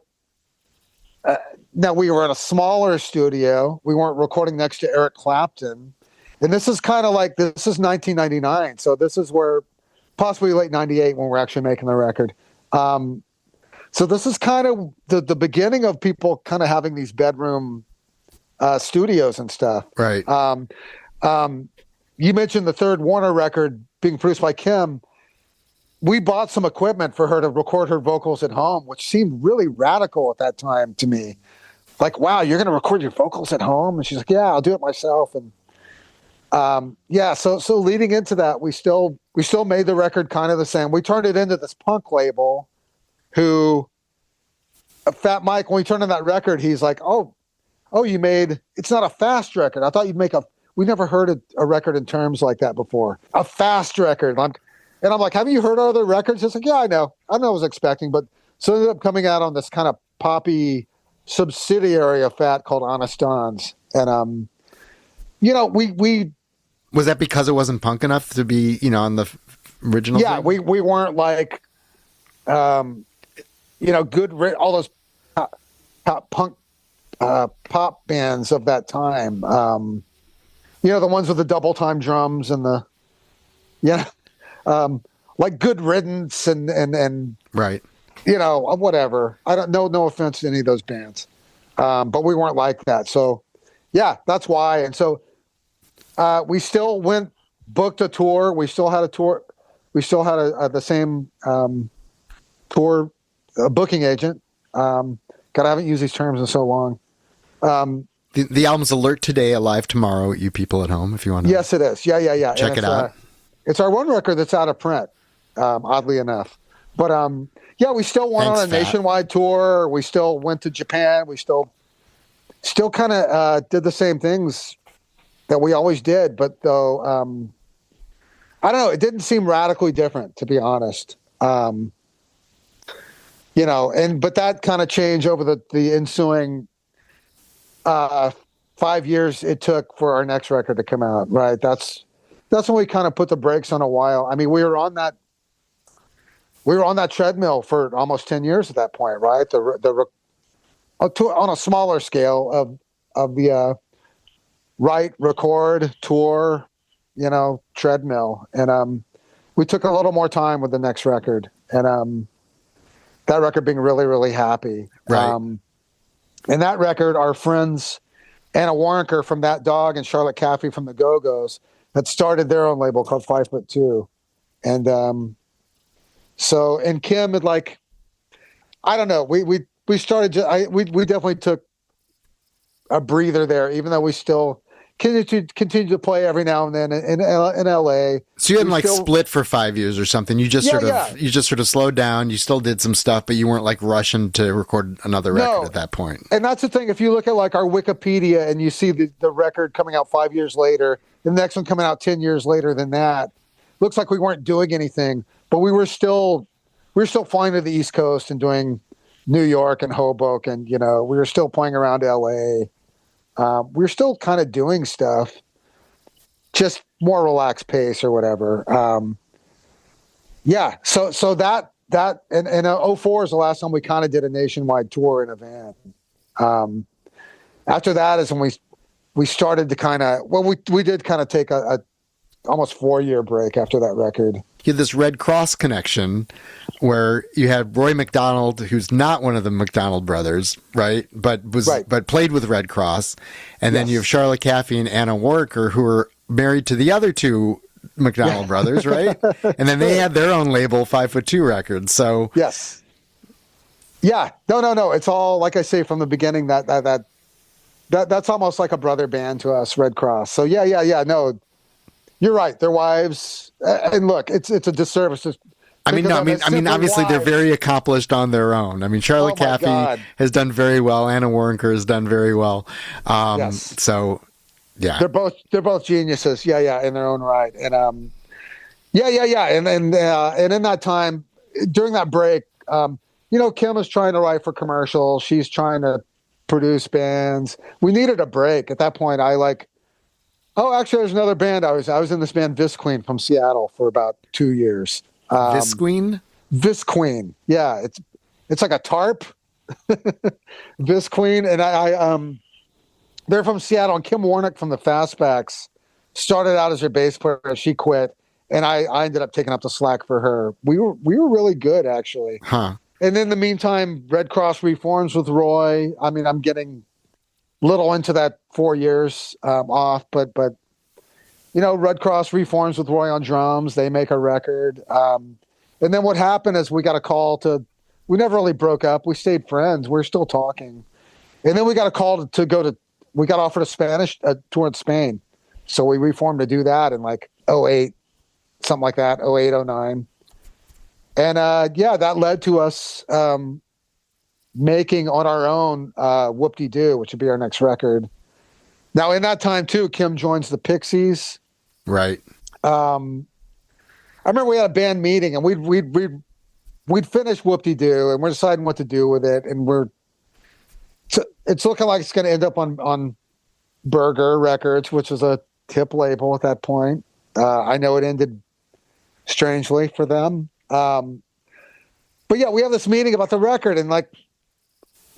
Speaker 2: now we were in a smaller studio. We weren't recording next to Eric Clapton, and this is kind of like, this is 1999, so this is where possibly late 98 when we're actually making the record. So this is kind of the beginning of people kind of having these bedroom studios and stuff,
Speaker 1: right?
Speaker 2: You mentioned the third Warner record being produced by Kim. We bought some equipment for her to record her vocals at home, which seemed really radical at that time to me. Like, wow, you're going to record your vocals at home? And she's like, yeah, I'll do it myself. And so leading into that, we still made the record kind of the same. We turned it into this punk label who, Fat Mike, when we turned on that record, he's like, oh, it's not a fast record. I thought you'd make we never heard a record in terms like that before. A fast record. I'm like, have you heard other records? It's like, yeah, I know what I was expecting. But so it ended up coming out on this kind of poppy subsidiary of Fat called Honest Dons. And, we
Speaker 1: was that because it wasn't punk enough to be, on the original?
Speaker 2: Yeah,
Speaker 1: thing?
Speaker 2: we weren't like, all those punk pop bands of that time. The ones with the double time drums and like Good Riddance and
Speaker 1: right.
Speaker 2: Whatever. I don't know. No offense to any of those bands, but we weren't like that. So, yeah, that's why. And so we still booked a tour. We still had a tour. We still had the same tour booking agent. God, I haven't used these terms in so long.
Speaker 1: The album's Alert Today, Alive Tomorrow, you people at home, if you want to.
Speaker 2: Yes, it is. Yeah.
Speaker 1: Check it out.
Speaker 2: It's our one record that's out of print, oddly enough. But we still went on a nationwide tour. We still went to Japan. We still kind of did the same things that we always did. But though, I don't know, it didn't seem radically different, to be honest. But that kind of changed over the ensuing 5 years it took for our next record to come out, right? That's when we kind of put the brakes on a while. I mean, we were on that treadmill for almost 10 years at that point, right? On a smaller scale of the write, record, tour, treadmill. And we took a little more time with the next record, and that record being Really, Really Happy.
Speaker 1: Right.
Speaker 2: And that record, our friends Anna Warnker from That Dog and Charlotte Caffey from the Go-Go's had started their own label called 5'2". And and Kim had, like, I don't know, we started, we definitely took a breather there, even though we still continue to play every now and then in LA.
Speaker 1: So you hadn't split for 5 years or something. You just you just sort of slowed down. You still did some stuff, but you weren't like rushing to record another record at that point.
Speaker 2: And that's the thing. If you look at like our Wikipedia and you see the record coming out 5 years later, the next one coming out 10 years later than that, looks like we weren't doing anything, but we were still flying to the East Coast and doing New York and Hoboken. We were still playing around LA. We were still kind of doing stuff, just more relaxed pace or whatever. So that and 04 is the last time we kind of did a nationwide tour in a van. After that is when we started to kind of, we did kind of take a almost 4 year break after that record.
Speaker 1: you had this Red Cross connection where you had Roy McDonald, who's not one of the McDonald brothers, right? But played with Red Cross. And then you have Charlotte Caffey and Anna Warwicker, who are married to the other two McDonald brothers, right? And then they had their own label, 5'2" Records. So
Speaker 2: yes. Yeah. No. It's all, like I say, from the beginning, that's almost like a brother band to us, Red Cross. So yeah. No, you're right. Their wives, and look, it's a disservice.
Speaker 1: Obviously they're very accomplished on their own. I mean, Charlotte Caffey has done very well. Anna Warwicker has done very well.
Speaker 2: Yes.
Speaker 1: So yeah,
Speaker 2: they're both geniuses. Yeah, in their own right. And yeah. And in that time, during that break, Kim is trying to write for commercials. She's trying to produce bands. We needed a break. At that point, actually, there's another band. I was in this band, Visqueen, from Seattle for about 2 years.
Speaker 1: Visqueen?
Speaker 2: Visqueen. Yeah, it's like a tarp. Visqueen, and I they're from Seattle, and Kim Warnick from the Fastbacks started out as her bass player. She quit, and I ended up taking up the slack for her. We were really good, actually.
Speaker 1: Huh.
Speaker 2: And in the meantime, Red Cross reforms with Roy. I mean, I'm getting little into that 4 years off, but Red Cross reforms with Roy on drums. They make a record. And then what happened is we got a call we never really broke up. We stayed friends. We're still talking. And then we got a call we got offered a Spanish tour in Spain. So we reformed to do that in like 08, something like that, 08, 09. And that led to us making on our own Whoop-De-Doo, which would be our next record. Now, in that time, too, Kim joins the Pixies.
Speaker 1: Right.
Speaker 2: I remember we had a band meeting, and we'd finished Whoop-De-Doo, and we're deciding what to do with it, and it's looking like it's going to end up on Burger Records, which was a tip label at that point. I know it ended strangely for them. But yeah, we have this meeting about the record, and like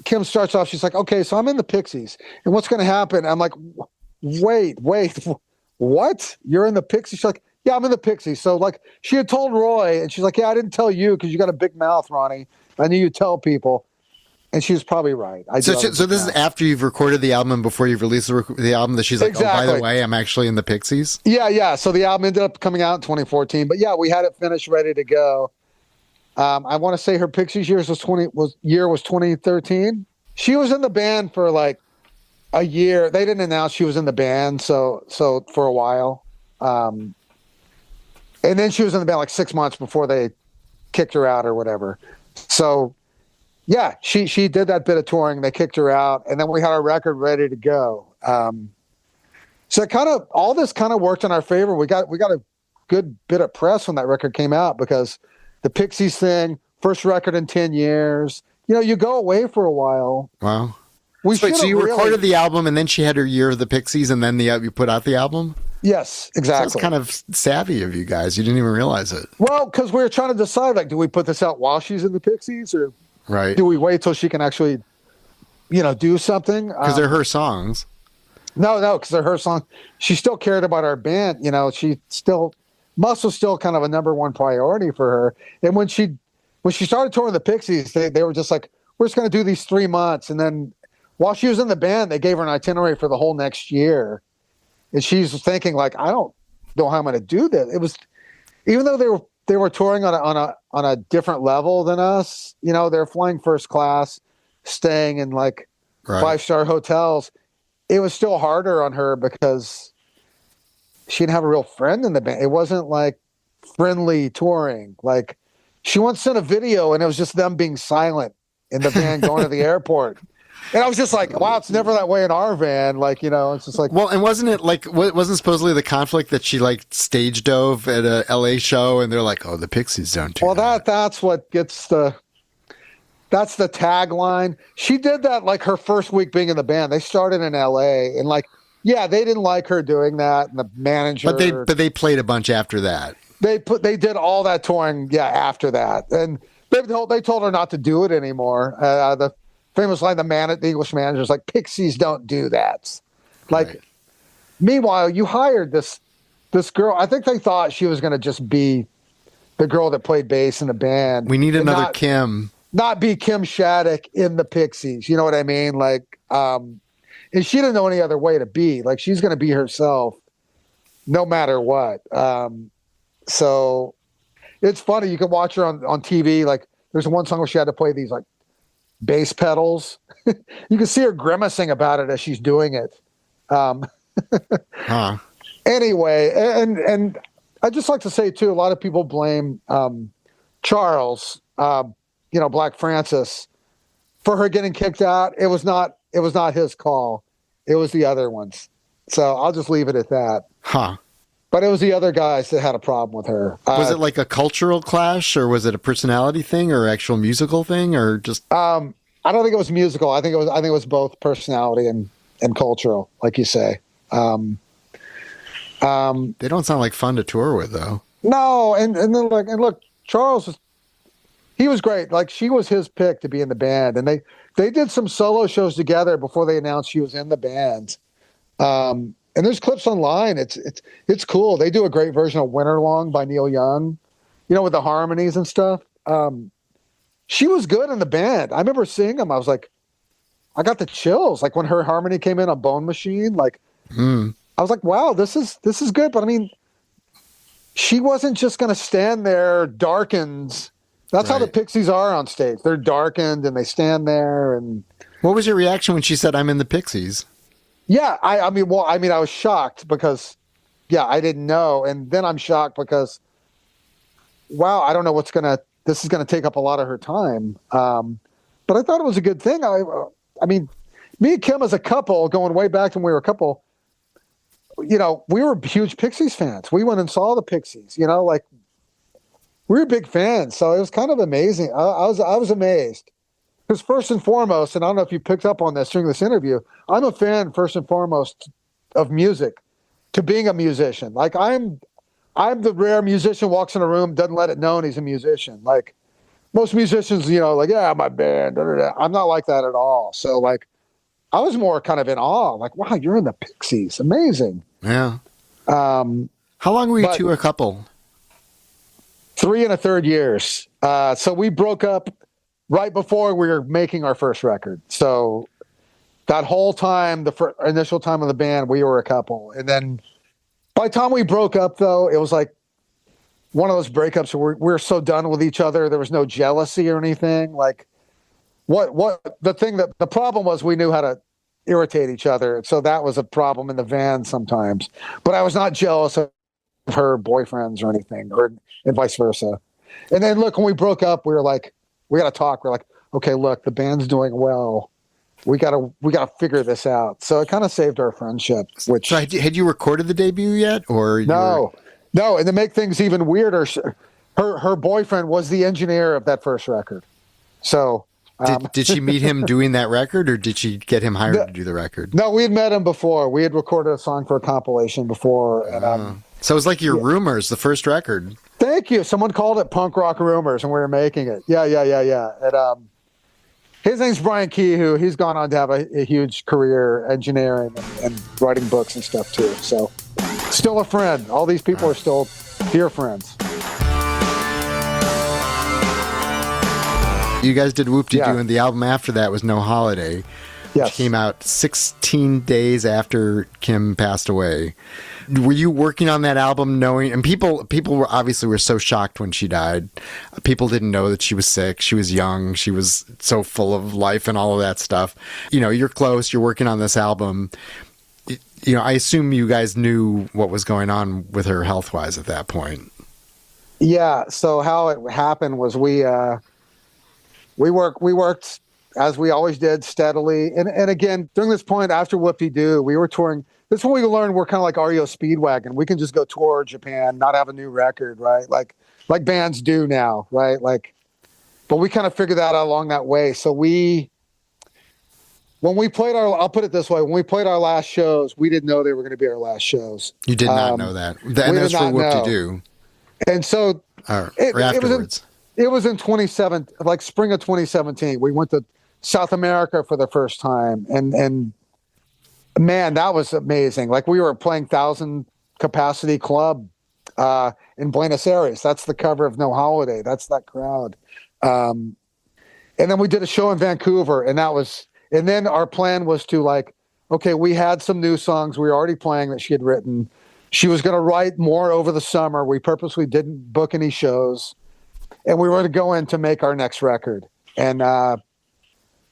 Speaker 2: Kim starts off, she's like, okay, so I'm in the Pixies, and what's going to happen? I'm like, wait, what? You're in the Pixies? She's like, yeah, I'm in the Pixies. So like she had told Roy, and she's like, yeah, I didn't tell you because you got a big mouth, Ronnie. I knew you'd tell people. And she was probably right. So
Speaker 1: this is after you've recorded the album and before you've released the album that she's like, exactly. Oh, by the way, I'm actually in the Pixies?
Speaker 2: Yeah. So the album ended up coming out in 2014. But yeah, we had it finished, ready to go. I want to say her Pixies year was 2013. She was in the band for like a year. They didn't announce she was in the band, so for a while. And then she was in the band like 6 months before they kicked her out or whatever. So yeah, she did that bit of touring. They kicked her out, and then we had our record ready to go. So all this kind of worked in our favor. We got a good bit of press when that record came out because the Pixies thing, first record in 10 years. You go away for a while.
Speaker 1: Wow. So you recorded the album, and then she had her year of the Pixies, and then you put out the album?
Speaker 2: Yes, exactly.
Speaker 1: That's kind of savvy of you guys. You didn't even realize it.
Speaker 2: Well, because we were trying to decide, like, do we put this out while she's in the Pixies, or
Speaker 1: right? Do
Speaker 2: we wait till she can actually, do something?
Speaker 1: Because they're her songs.
Speaker 2: No, because they're her songs. She still cared about our band. Muffs was still kind of a number one priority for her. And when she started touring the Pixies, they were just like, we're just going to do these 3 months. And then while she was in the band, they gave her an itinerary for the whole next year. And she's thinking like, I don't know how I'm going to do this. It was, even though they were touring on a different level than us, they're flying first class, staying in like 5-star hotels. It was still harder on her because she didn't have a real friend in the band. It wasn't like friendly touring. Like she once sent a video and it was just them being silent in the van going to the airport. And I was just like, wow, it's never that way in our van. Like, it's just like.
Speaker 1: Well, and wasn't it like, wasn't supposedly the conflict that she like stage dove at a LA show and they're like, oh, the Pixies don't do that.
Speaker 2: That's what gets that's the tagline. She did that like her first week being in the band. They started in LA and like, yeah, they didn't like her doing that. And the manager.
Speaker 1: But they played a bunch after that.
Speaker 2: They did all that touring. Yeah. After that. And they told her not to do it anymore. The famous line, the English manager is like, Pixies don't do that. Like, right. Meanwhile, you hired this girl. I think they thought she was going to just be the girl that played bass in the band.
Speaker 1: We need another Kim.
Speaker 2: Not be Kim Shattuck in the Pixies. You know what I mean? Like, and she didn't know any other way to be. Like, she's going to be herself no matter what. So it's funny. You can watch her on TV. Like, there's one song where she had to play these like bass pedals. You can see her grimacing about it as she's doing it. Anyway, and I just like to say too, a lot of people blame Charles, Black Francis, for her getting kicked out. It was not his call. It was the other ones. So I'll just leave it at that. But it was the other guys that had a problem with her.
Speaker 1: Was it like a cultural clash, or was it a personality thing, or actual musical thing, or just?
Speaker 2: I don't think it was musical. I think it was both personality and cultural, like you say. They
Speaker 1: don't sound like fun to tour with, though.
Speaker 2: No, and then look, Charles he was great. Like, she was his pick to be in the band, and they did some solo shows together before they announced she was in the band. And there's clips online. It's cool. They do a great version of Winter Long by Neil Young, with the harmonies and stuff. She was good in the band. I remember seeing them. I was like, I got the chills. Like, when her harmony came in on Bone Machine, like, I was like, wow, this is good. But I mean, she wasn't just going to stand there darkened. That's how the Pixies are on stage. They're darkened and they stand there. And
Speaker 1: what was your reaction when she said, "I'm in the Pixies"?
Speaker 2: Yeah, I was shocked because, I didn't know. And then I'm shocked because, wow, I don't know this is going to take up a lot of her time. But I thought it was a good thing. I mean, me and Kim as a couple, going way back when we were a couple, we were huge Pixies fans. We went and saw the Pixies, like, we were big fans. So it was kind of amazing. I was amazed. Because first and foremost, and I don't know if you picked up on this during this interview, I'm a fan first and foremost of music, to being a musician. Like, I'm the rare musician walks in a room, doesn't let it known he's a musician. Like, most musicians, my band. Da, da, da. I'm not like that at all. So, like, I was more kind of in awe. Like, wow, you're in the Pixies. Amazing.
Speaker 1: Yeah. How long were you two a couple?
Speaker 2: 3 1/3 years. So we broke up right before we were making our first record. So that whole time, the initial time of the band, we were a couple. And then by the time we broke up, though, it was like one of those breakups where we're so done with each other. There was no jealousy or anything. Like, the problem was we knew how to irritate each other. So that was a problem in the van sometimes. But I was not jealous of her boyfriends or anything, and vice versa. And then, look, when we broke up, we were like, we got to talk. We're like, okay, look, the band's doing well. We gotta figure this out. So it kind of saved our friendship. Which,
Speaker 1: so had you recorded the debut yet, or
Speaker 2: no? And to make things even weirder, her boyfriend was the engineer of that first record. So
Speaker 1: did she meet him doing that record, or did she get him hired to do the record?
Speaker 2: No, we had met him before. We had recorded a song for a compilation before, and
Speaker 1: so it was like your Rumors, the first record.
Speaker 2: Thank you. Someone called it Punk Rock Rumors, and we were making it. Yeah. And his name's Brian Kehoe. He's gone on to have a huge career engineering and writing books and stuff too. So still a friend. All these people are still dear friends.
Speaker 1: You guys did Whoop-De-Doo, and the album after that was No Holiday, which came out 16 days after Kim passed away. Were you working on that album knowing, and people were so shocked when she died. People didn't know that she was sick. She was young. She was so full of life and all of that stuff. You're close. You're working on this album. I assume you guys knew what was going on with her health-wise at that point.
Speaker 2: Yeah. So how it happened was we worked as we always did, steadily. And again, during this point after Whoop-De-Doo, we were touring. This is when we learned we're kind of like REO Speedwagon. We can just go tour Japan, not have a new record, right? Like bands do now, right? But we kind of figured that out along that way. So when we played I'll put it this way, when we played our last shows, we didn't know they were going to be our last shows.
Speaker 1: You did not know that. And that's for Whoop-De-Doo.
Speaker 2: And so
Speaker 1: afterwards.
Speaker 2: It was in 2017, like spring of 2017. We went to South America for the first time. And man, that was amazing. Like, we were playing 1,000 capacity club in Buenos Aires. That's the cover of No Holiday. That's that crowd. And then we did a show in Vancouver, and then our plan was to like, okay, we had some new songs we were already playing that she had written. She was going to write more over the summer. We purposely didn't book any shows, and we were going to go in to make our next record. And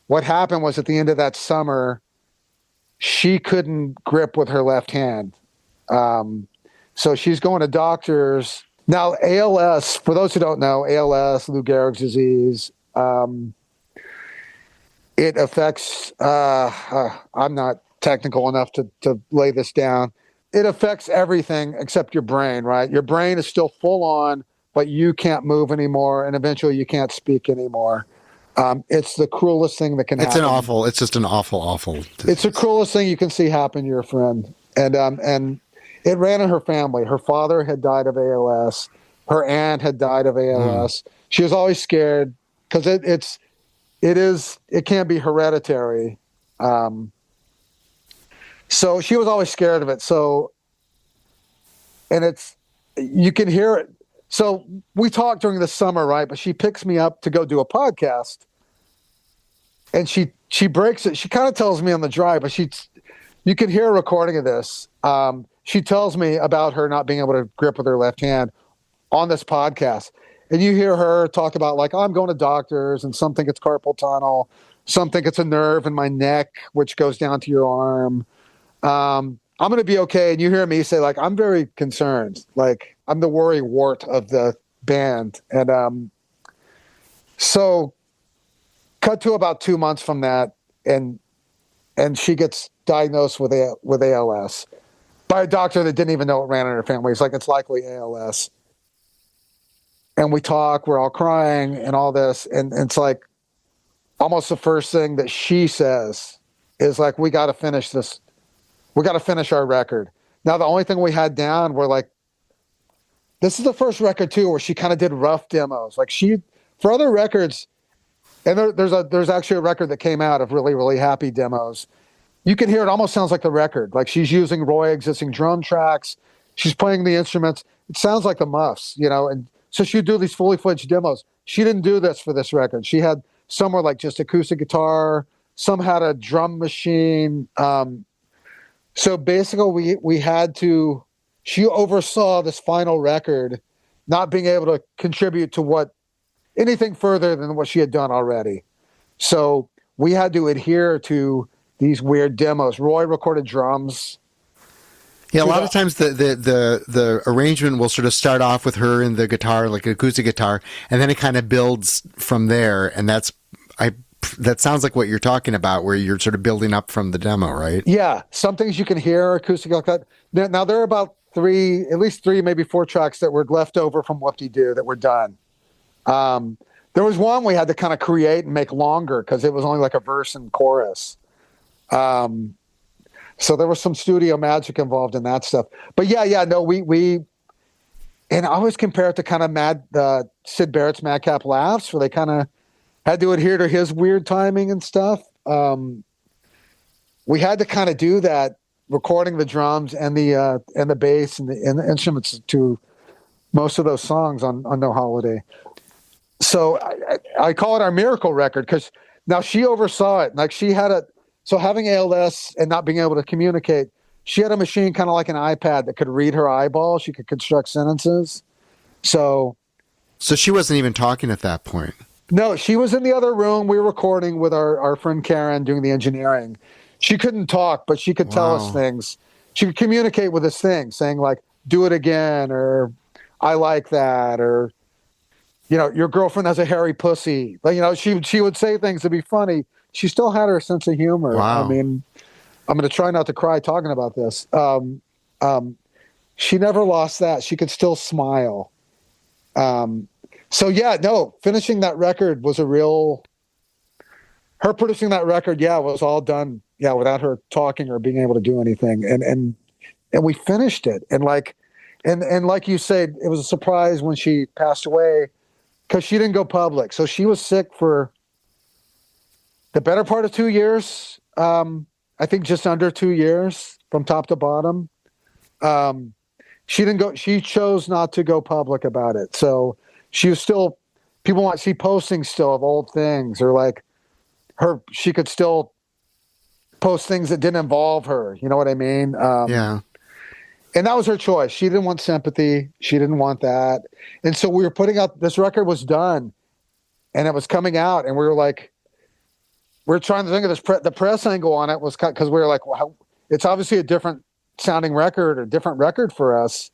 Speaker 2: what happened was at the end of that summer, she couldn't grip with her left hand. So she's going to doctors. Now, ALS, for those who don't know, ALS, Lou Gehrig's disease, it affects, I'm not technical enough to lay this down. It affects everything except your brain, right? Your brain is still full on, but you can't move anymore, and eventually you can't speak anymore. It's the cruelest thing that can happen.
Speaker 1: It's just an awful.
Speaker 2: It's the cruelest thing you can see happen to your friend. And it ran in her family. Her father had died of ALS. Her aunt had died of ALS. She was always scared because it can be hereditary. So she was always scared of it. So, and you can hear it. So we talked during the summer, right? But she picks me up to go do a podcast, and she breaks it. She kind of tells me on the drive, but you can hear a recording of this. She tells me about her not being able to grip with her left hand on this podcast. And you hear her talk about like, oh, I'm going to doctors, and some think it's carpal tunnel. Some think it's a nerve in my neck, which goes down to your arm. I'm going to be okay. And you hear me say like, I'm very concerned. Like I'm the worry wart of the band. And, so cut to about 2 months from that. And she gets diagnosed with ALS by a doctor that didn't even know it ran in her family. It's like, it's likely ALS. And we talk, we're all crying and all this. And it's like almost the first thing that she says is like, we got to finish this. We got to finish our record. Now, the only thing we had down were like, this is the first record too, where she kind of did rough demos. Like for other records, and there's actually a record that came out of really, really happy demos. You can hear it almost sounds like the record. Like she's using Roy existing drum tracks. She's playing the instruments. It sounds like the Muffs, and so she'd do these fully fledged demos. She didn't do this for this record. She had somewhere like just acoustic guitar. Some had a drum machine. So basically she oversaw this final record not being able to contribute to anything further than what she had done already. So we had to adhere to these weird demos. Roy recorded drums.
Speaker 1: Yeah, a lot of times the arrangement will sort of start off with her and the guitar, like acoustic guitar, and then it kind of builds from there. And that sounds like what you're talking about, where you're sort of building up from the demo, right?
Speaker 2: Yeah. Some things you can hear acoustic like that. Now there are about at least three, maybe 4 tracks that were left over from Whoop-De-Doo that were done. There was one we had to kind of create and make longer because it was only like a verse and chorus. So there was some studio magic involved in that stuff. But we and I always compare it to kind of Syd Barrett's Madcap Laughs, where they kind of had to adhere to his weird timing and stuff. We had to kind of do that, recording the drums and the bass and the instruments to most of those songs on No Holiday. So I call it our miracle record because now she oversaw it. Like so having ALS and not being able to communicate, she had a machine kind of like an iPad that could read her eyeball. She could construct sentences. So
Speaker 1: she wasn't even talking at that point.
Speaker 2: No, she was in the other room. We were recording with our friend Karen doing the engineering. She couldn't talk, but she could tell us things. She could communicate with us things, saying like, do it again, or I like that, or, your girlfriend has a hairy pussy. Like, she would say things to be funny. She still had her sense of humor.
Speaker 1: Wow.
Speaker 2: I mean, I'm going to try not to cry talking about this. She never lost that. She could still smile. Finishing that record was her producing that record, was all done, without her talking or being able to do anything. And we finished it. And like you said, it was a surprise when she passed away because she didn't go public. So she was sick for the better part of 2 years. I think just under 2 years from top to bottom. she didn't go. She chose not to go public about it. So she was still. People might see postings still of old things, or like her. She could still post things that didn't involve her. You know what I mean?
Speaker 1: Yeah.
Speaker 2: And that was her choice. She didn't want sympathy. She didn't want that. And so we were putting out, this record was done and it was coming out. And we were like, we're trying to think of this, the press angle on it was because we were like, well, it's obviously a different sounding record or different record for us.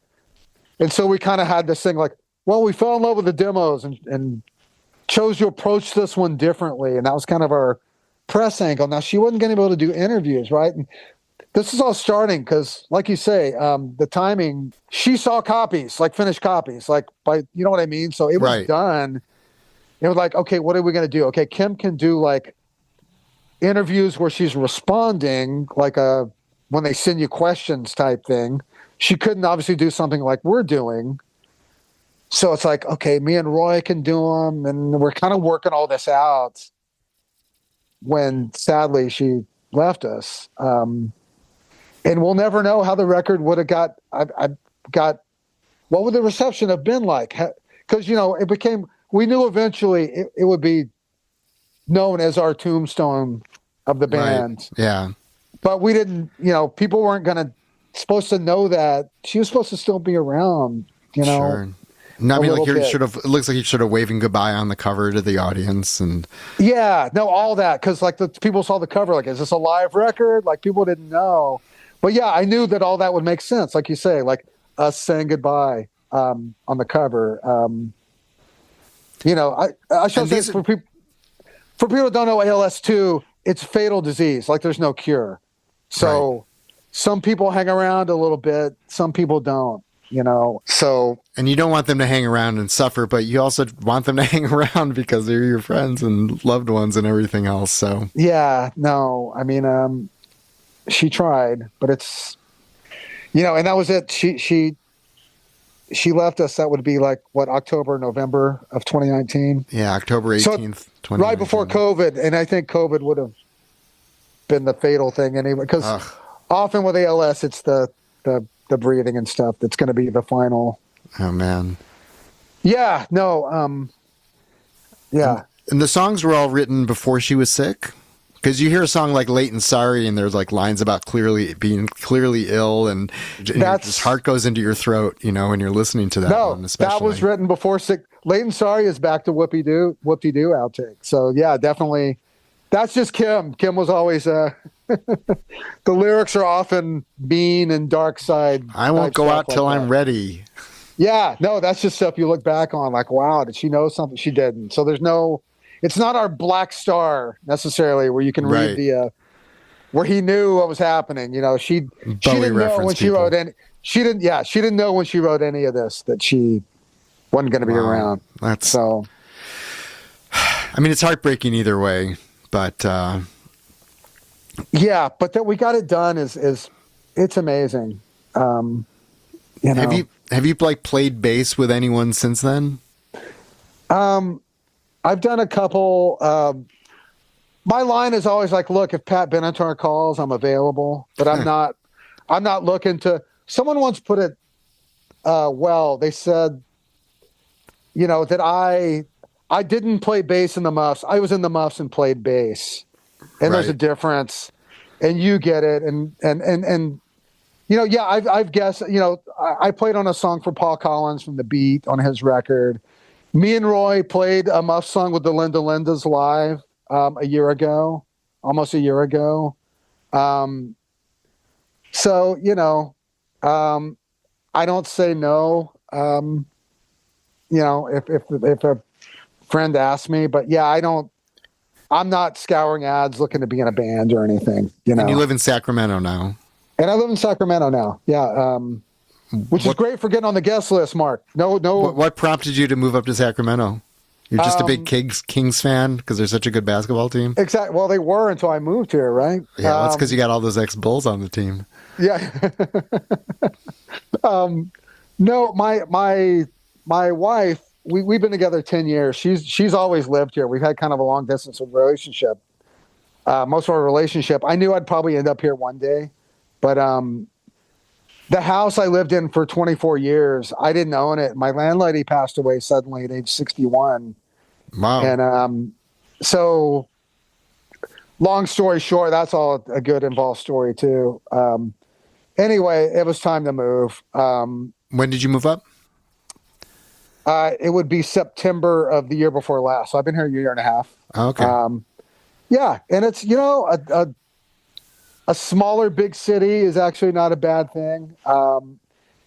Speaker 2: And so we kind of had this thing like, well, we fell in love with the demos and chose to approach this one differently. And that was kind of our press angle. Now she wasn't going to be able to do interviews, right? And this is all starting because, like you say, the timing, she saw copies, like finished copies, like you know what I mean? So it was done. It was like, okay, what are we going to do? Okay, Kim can do like interviews where she's responding, like when they send you questions type thing. She couldn't obviously do something like we're doing. So it's like, okay, me and Roy can do them. And we're kind of working all this out when sadly she left us. And we'll never know how the record would have got, what would the reception have been like? Because, you know, we knew eventually it would be known as our tombstone of the band.
Speaker 1: Right. Yeah.
Speaker 2: But we didn't, you know, people weren't supposed to know that. She was supposed to still be around, you know.
Speaker 1: Sure. No, I mean, like it looks like you're sort of waving goodbye on the cover to the audience, and
Speaker 2: yeah, no, all that because like the people saw the cover, like, is this a live record? Like people didn't know, but yeah, I knew that all that would make sense, like you say, like us saying goodbye on the cover. You know, I should say for people who don't know ALS too, it's a fatal disease. Like there's no cure, so some people hang around a little bit, some people don't. You know, so.
Speaker 1: And you don't want them to hang around and suffer, but you also want them to hang around because they're your friends and loved ones and everything else. So.
Speaker 2: Yeah, no, I mean, she tried, but it's, you know, and that was it. She left us. That would be like what, October, November of 2019.
Speaker 1: Yeah. October 18th, 2019.
Speaker 2: Right before COVID. And I think COVID would have been the fatal thing anyway, because often with ALS, it's the breathing and stuff that's going to be the final.
Speaker 1: Oh man.
Speaker 2: Yeah, no. Yeah.
Speaker 1: And the songs were all written before she was sick? Because you hear a song like Late and Sorry and there's like lines about being clearly ill and your heart goes into your throat, you know, when you're listening to that one especially. That
Speaker 2: was written before sick. Late and Sorry is back to whoop-de-doo outtake. So yeah, definitely. That's just Kim. Kim was always the lyrics are often mean and dark side.
Speaker 1: I won't go out till I'm ready.
Speaker 2: Yeah, no, that's just stuff you look back on like, wow, did she know something? She didn't. So it's not our black star necessarily where you can read where he knew what was happening. You know, she didn't know when she wrote she didn't know when she wrote any of this that she wasn't going to be around. So.
Speaker 1: I mean, it's heartbreaking either way, but.
Speaker 2: Yeah, but that we got it done is it's amazing. You know.
Speaker 1: Have you like played bass with anyone since then?
Speaker 2: I've done a couple. My line is always like, look, if Pat Benatar calls, I'm available, but I'm not looking to. Someone once put it well. They said, you know, that I didn't play bass in the Muffs. I was in the Muffs and played bass. And there's a difference, and you get it. And you know, yeah, I've guessed, you know, I played on a song for Paul Collins from The Beat on his record. Me and Roy played a Muff song with the Lindas live almost a year ago. So, you know, I don't say no, you know, if a friend asks me, but yeah, I'm not scouring ads looking to be in a band or anything, you know.
Speaker 1: And you live in Sacramento now.
Speaker 2: And I live in Sacramento now. Yeah. Which is great for getting on the guest list, Mark. No.
Speaker 1: What prompted you to move up to Sacramento? You're just a big Kings fan because they're such a good basketball team?
Speaker 2: Exactly. Well, they were until I moved here, right?
Speaker 1: Yeah, that's because you got all those ex-Bulls on the team.
Speaker 2: Yeah. No, my wife, we've been together 10 years. She's always lived here. We've had kind of a long distance relationship. Most of our relationship, I knew I'd probably end up here one day, but The house I lived in for 24 years, I didn't own it. My landlady passed away suddenly at age 61.
Speaker 1: Wow.
Speaker 2: And so long story short, that's all a good involved story too. Anyway, it was time to move.
Speaker 1: When did you move up?
Speaker 2: It would be September of the year before last. So I've been here a year and a half.
Speaker 1: Okay.
Speaker 2: Yeah. And it's, a smaller big city is actually not a bad thing. And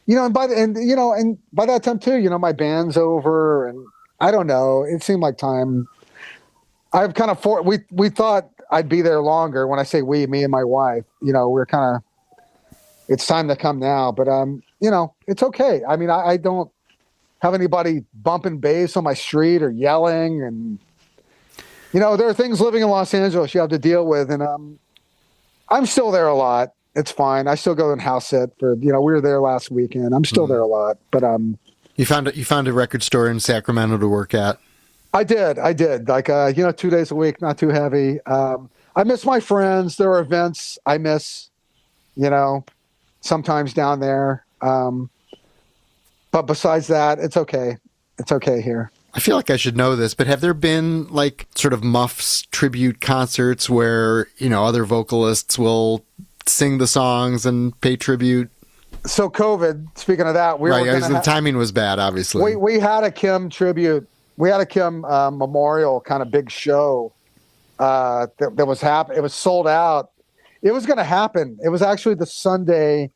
Speaker 2: by that time too, my band's over, and I don't know, it seemed like time. I've kind of we thought I'd be there longer. When I say we, me and my wife, we're kind of, it's time to come now, but it's okay. I mean, I don't have anybody bumping bass on my street or yelling, and there are things living in Los Angeles you have to deal with, and I'm still there a lot. It's fine. I still go and house sit for, we were there last weekend. I'm still there a lot, but
Speaker 1: you found a record store in Sacramento to work at.
Speaker 2: I did. Like 2 days a week, not too heavy. I miss my friends. There are events I miss, sometimes down there. But besides that, it's okay. It's okay here.
Speaker 1: I feel like I should know this, but have there been like sort of Muffs tribute concerts where, other vocalists will sing the songs and pay tribute?
Speaker 2: So COVID, speaking of that,
Speaker 1: the timing was bad, obviously.
Speaker 2: We had a Kim tribute. We had a Kim memorial kind of big show that was happening. It was sold out. It was going to happen. It was actually the Sunday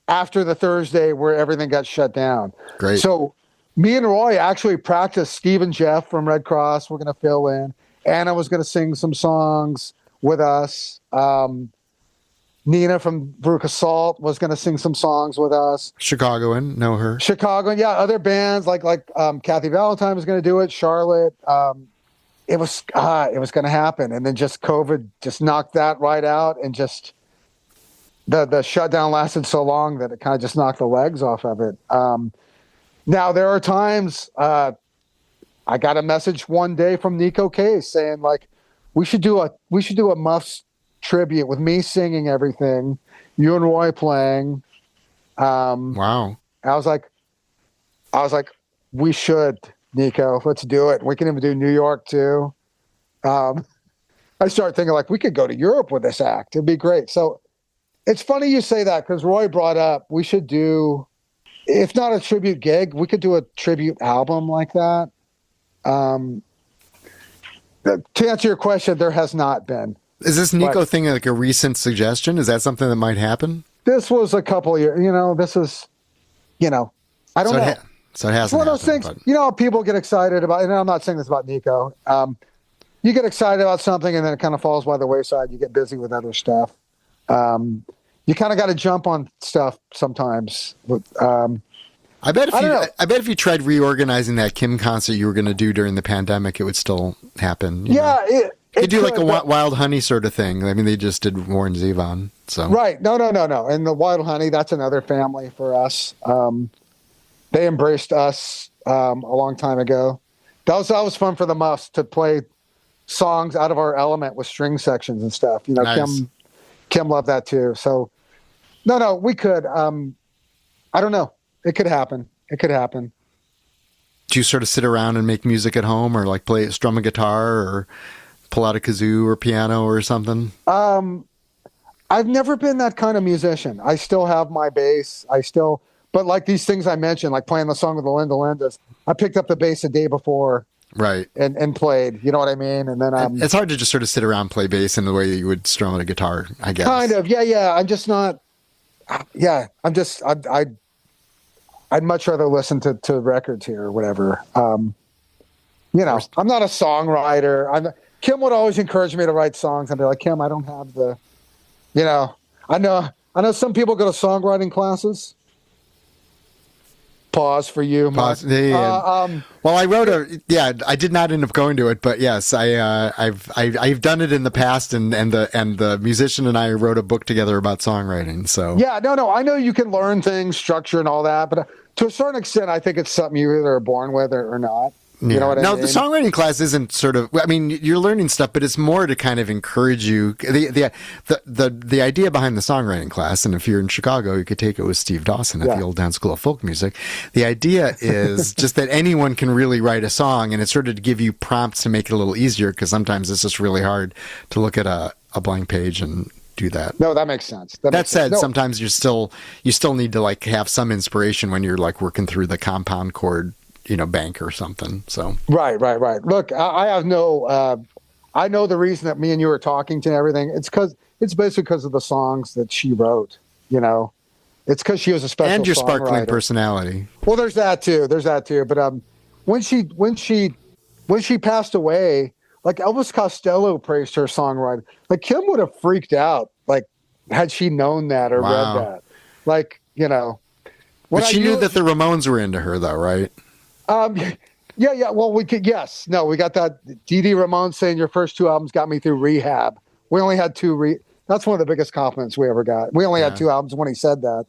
Speaker 2: after the Thursday where everything got shut down.
Speaker 1: Great.
Speaker 2: So me and Roy actually practiced. Steve and Jeff from Red Cross were going to fill in. Anna was going to sing some songs with us. Nina from Veruca Salt was going to sing some songs with us.
Speaker 1: Chicagoan, know her.
Speaker 2: Chicagoan, yeah. Other bands like Kathy Valentine was going to do it. Charlotte. It was going to happen, and then just COVID just knocked that right out, and just the shutdown lasted so long that it kind of just knocked the legs off of it. Now there are times I got a message one day from Nico Case saying like we should do a Muffs tribute with me singing everything, you and Roy playing.
Speaker 1: Wow.
Speaker 2: I was like, we should, Nico, let's do it. We can even do New York too. I started thinking like we could go to Europe with this act. It'd be great. So it's funny you say that, because Roy brought up we should do, if not a tribute gig, we could do a tribute album like that. To answer your question, there has not been.
Speaker 1: Is this Nico thing like a recent suggestion? Is that something that might happen?
Speaker 2: This was a couple of years. This is, I don't know.
Speaker 1: So it hasn't.
Speaker 2: It's one of those things. But... people get excited about, and I'm not saying this about Nico. You get excited about something, and then it kind of falls by the wayside. You get busy with other stuff. You kind of got to jump on stuff sometimes.
Speaker 1: I bet if you tried reorganizing that Kim concert you were going to do during the pandemic, it would still happen. You know? They do like a Wild Honey sort of thing. I mean, they just did Warren Zevon. So
Speaker 2: right, no. And the Wild Honey, that's another family for us. They embraced us a long time ago. That was fun for the Muffs to play songs out of our element with string sections and stuff. Nice. Kim loved that too. So no, we could. I don't know. It could happen.
Speaker 1: Do you sort of sit around and make music at home, or like strum a guitar, or pull out a kazoo or piano or something?
Speaker 2: I've never been that kind of musician. I still have my bass. But like these things I mentioned, like playing the song with the Linda Lindas, I picked up the bass the day before. Right. And played, you know what I mean? And then
Speaker 1: it's hard to just sort of sit around and play bass in the way you would strum a guitar, I guess.
Speaker 2: Kind of. Yeah. I'm just not. Yeah. I'd much rather listen to records here or whatever. I'm not a songwriter. Kim would always encourage me to write songs. I'd be like, Kim, I don't have the, I know some people go to songwriting classes. Pause for you.
Speaker 1: Pause. Well, I wrote I did not end up going to it, but yes, I've done it in the past, and the musician and I wrote a book together about songwriting. So
Speaker 2: yeah, no, I know you can learn things, structure and all that, but to a certain extent, I think it's something you either are born with or not. You know what I mean?
Speaker 1: No, the songwriting class isn't sort of. I mean, you're learning stuff, but it's more to kind of encourage you. The idea behind the songwriting class, and if you're in Chicago, you could take it with Steve Dawson at the Old Town School of Folk Music. The idea is just that anyone can really write a song, and it's sort of to give you prompts to make it a little easier, because sometimes it's just really hard to look at a blank page and do that.
Speaker 2: No, that makes sense.
Speaker 1: That said, sometimes you still need to like have some inspiration when you're like working through the compound chord, bank or something. So
Speaker 2: right. Look, I have no. I know the reason that me and you were talking to and everything. It's basically because of the songs that she wrote. It's because she was a special
Speaker 1: and your
Speaker 2: songwriter.
Speaker 1: Sparkling personality.
Speaker 2: Well, there's that too. But when she passed away, like Elvis Costello praised her songwriting. Like Kim would have freaked out, like had she known that or read that. Like
Speaker 1: But she knew that the Ramones were into her, though, right?
Speaker 2: Yeah. Well, we got that. Dee Dee Ramone saying your first 2 albums got me through rehab. We only had 2. That's one of the biggest compliments we ever got. We only had 2 albums when he said that.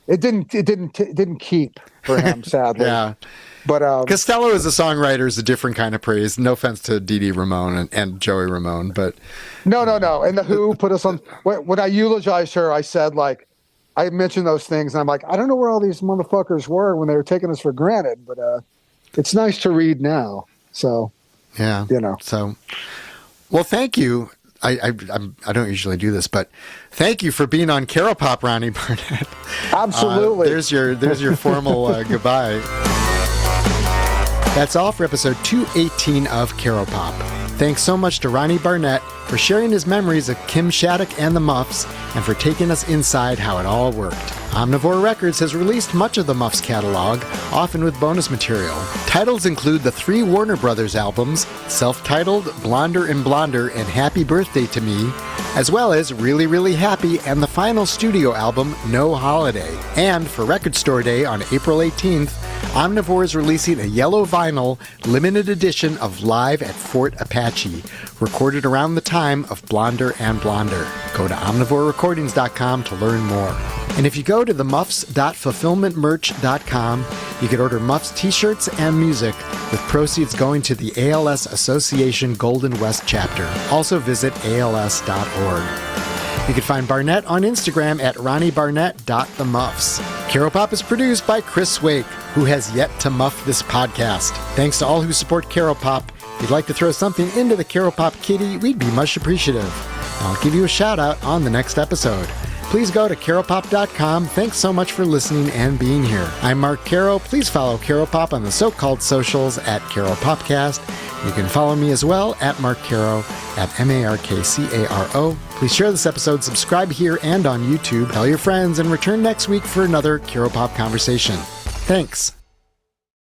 Speaker 2: It didn't keep for him, sadly.
Speaker 1: Yeah.
Speaker 2: But
Speaker 1: Costello as a songwriter is a different kind of praise. No offense to Dee Dee Ramone and Joey Ramone, but
Speaker 2: no. And the Who put us on. When I eulogized her, I said I mentioned those things, and I'm like, I don't know where all these motherfuckers were when they were taking us for granted, but it's nice to read now. So,
Speaker 1: yeah, So, well, thank you. I don't usually do this, but thank you for being on Caropop, Ronnie Barnett.
Speaker 2: Absolutely.
Speaker 1: There's your formal goodbye. That's all for episode 218 of Caropop. Thanks so much to Ronnie Barnett for sharing his memories of Kim Shattuck and the Muffs, and for taking us inside how it all worked. Omnivore Records has released much of the Muffs catalog, often with bonus material. Titles include the 3 Warner Brothers albums, self-titled Blonder and Blonder and Happy Birthday to Me, as well as Really Really Happy and the final studio album, No Holiday. And for Record Store Day on April 18th, Omnivore is releasing a yellow vinyl limited edition of Live at Fort Apache, recorded around the time of Blonder and Blonder. Go to omnivorerecordings.com to learn more. And if you go to themuffs.fulfillmentmerch.com, you can order Muffs t-shirts and music, with proceeds going to the ALS Association Golden West chapter. Also visit als.org. You can find Barnett on Instagram at ronniebarnett.themuffs. Caropop is produced by Chris Wake, who has yet to muff this podcast. Thanks to all who support Caropop. If you'd like to throw something into the Caropop kitty, we'd be much appreciative. I'll give you a shout out on the next episode. Please go to caropop.com. Thanks so much for listening and being here. I'm Mark Caro. Please follow Caropop on the so-called socials at Caropopcast. You can follow me as well at Mark Caro, at MarkCaro. Please share this episode, subscribe here and on YouTube, tell your friends, and return next week for another Caropop conversation. Thanks.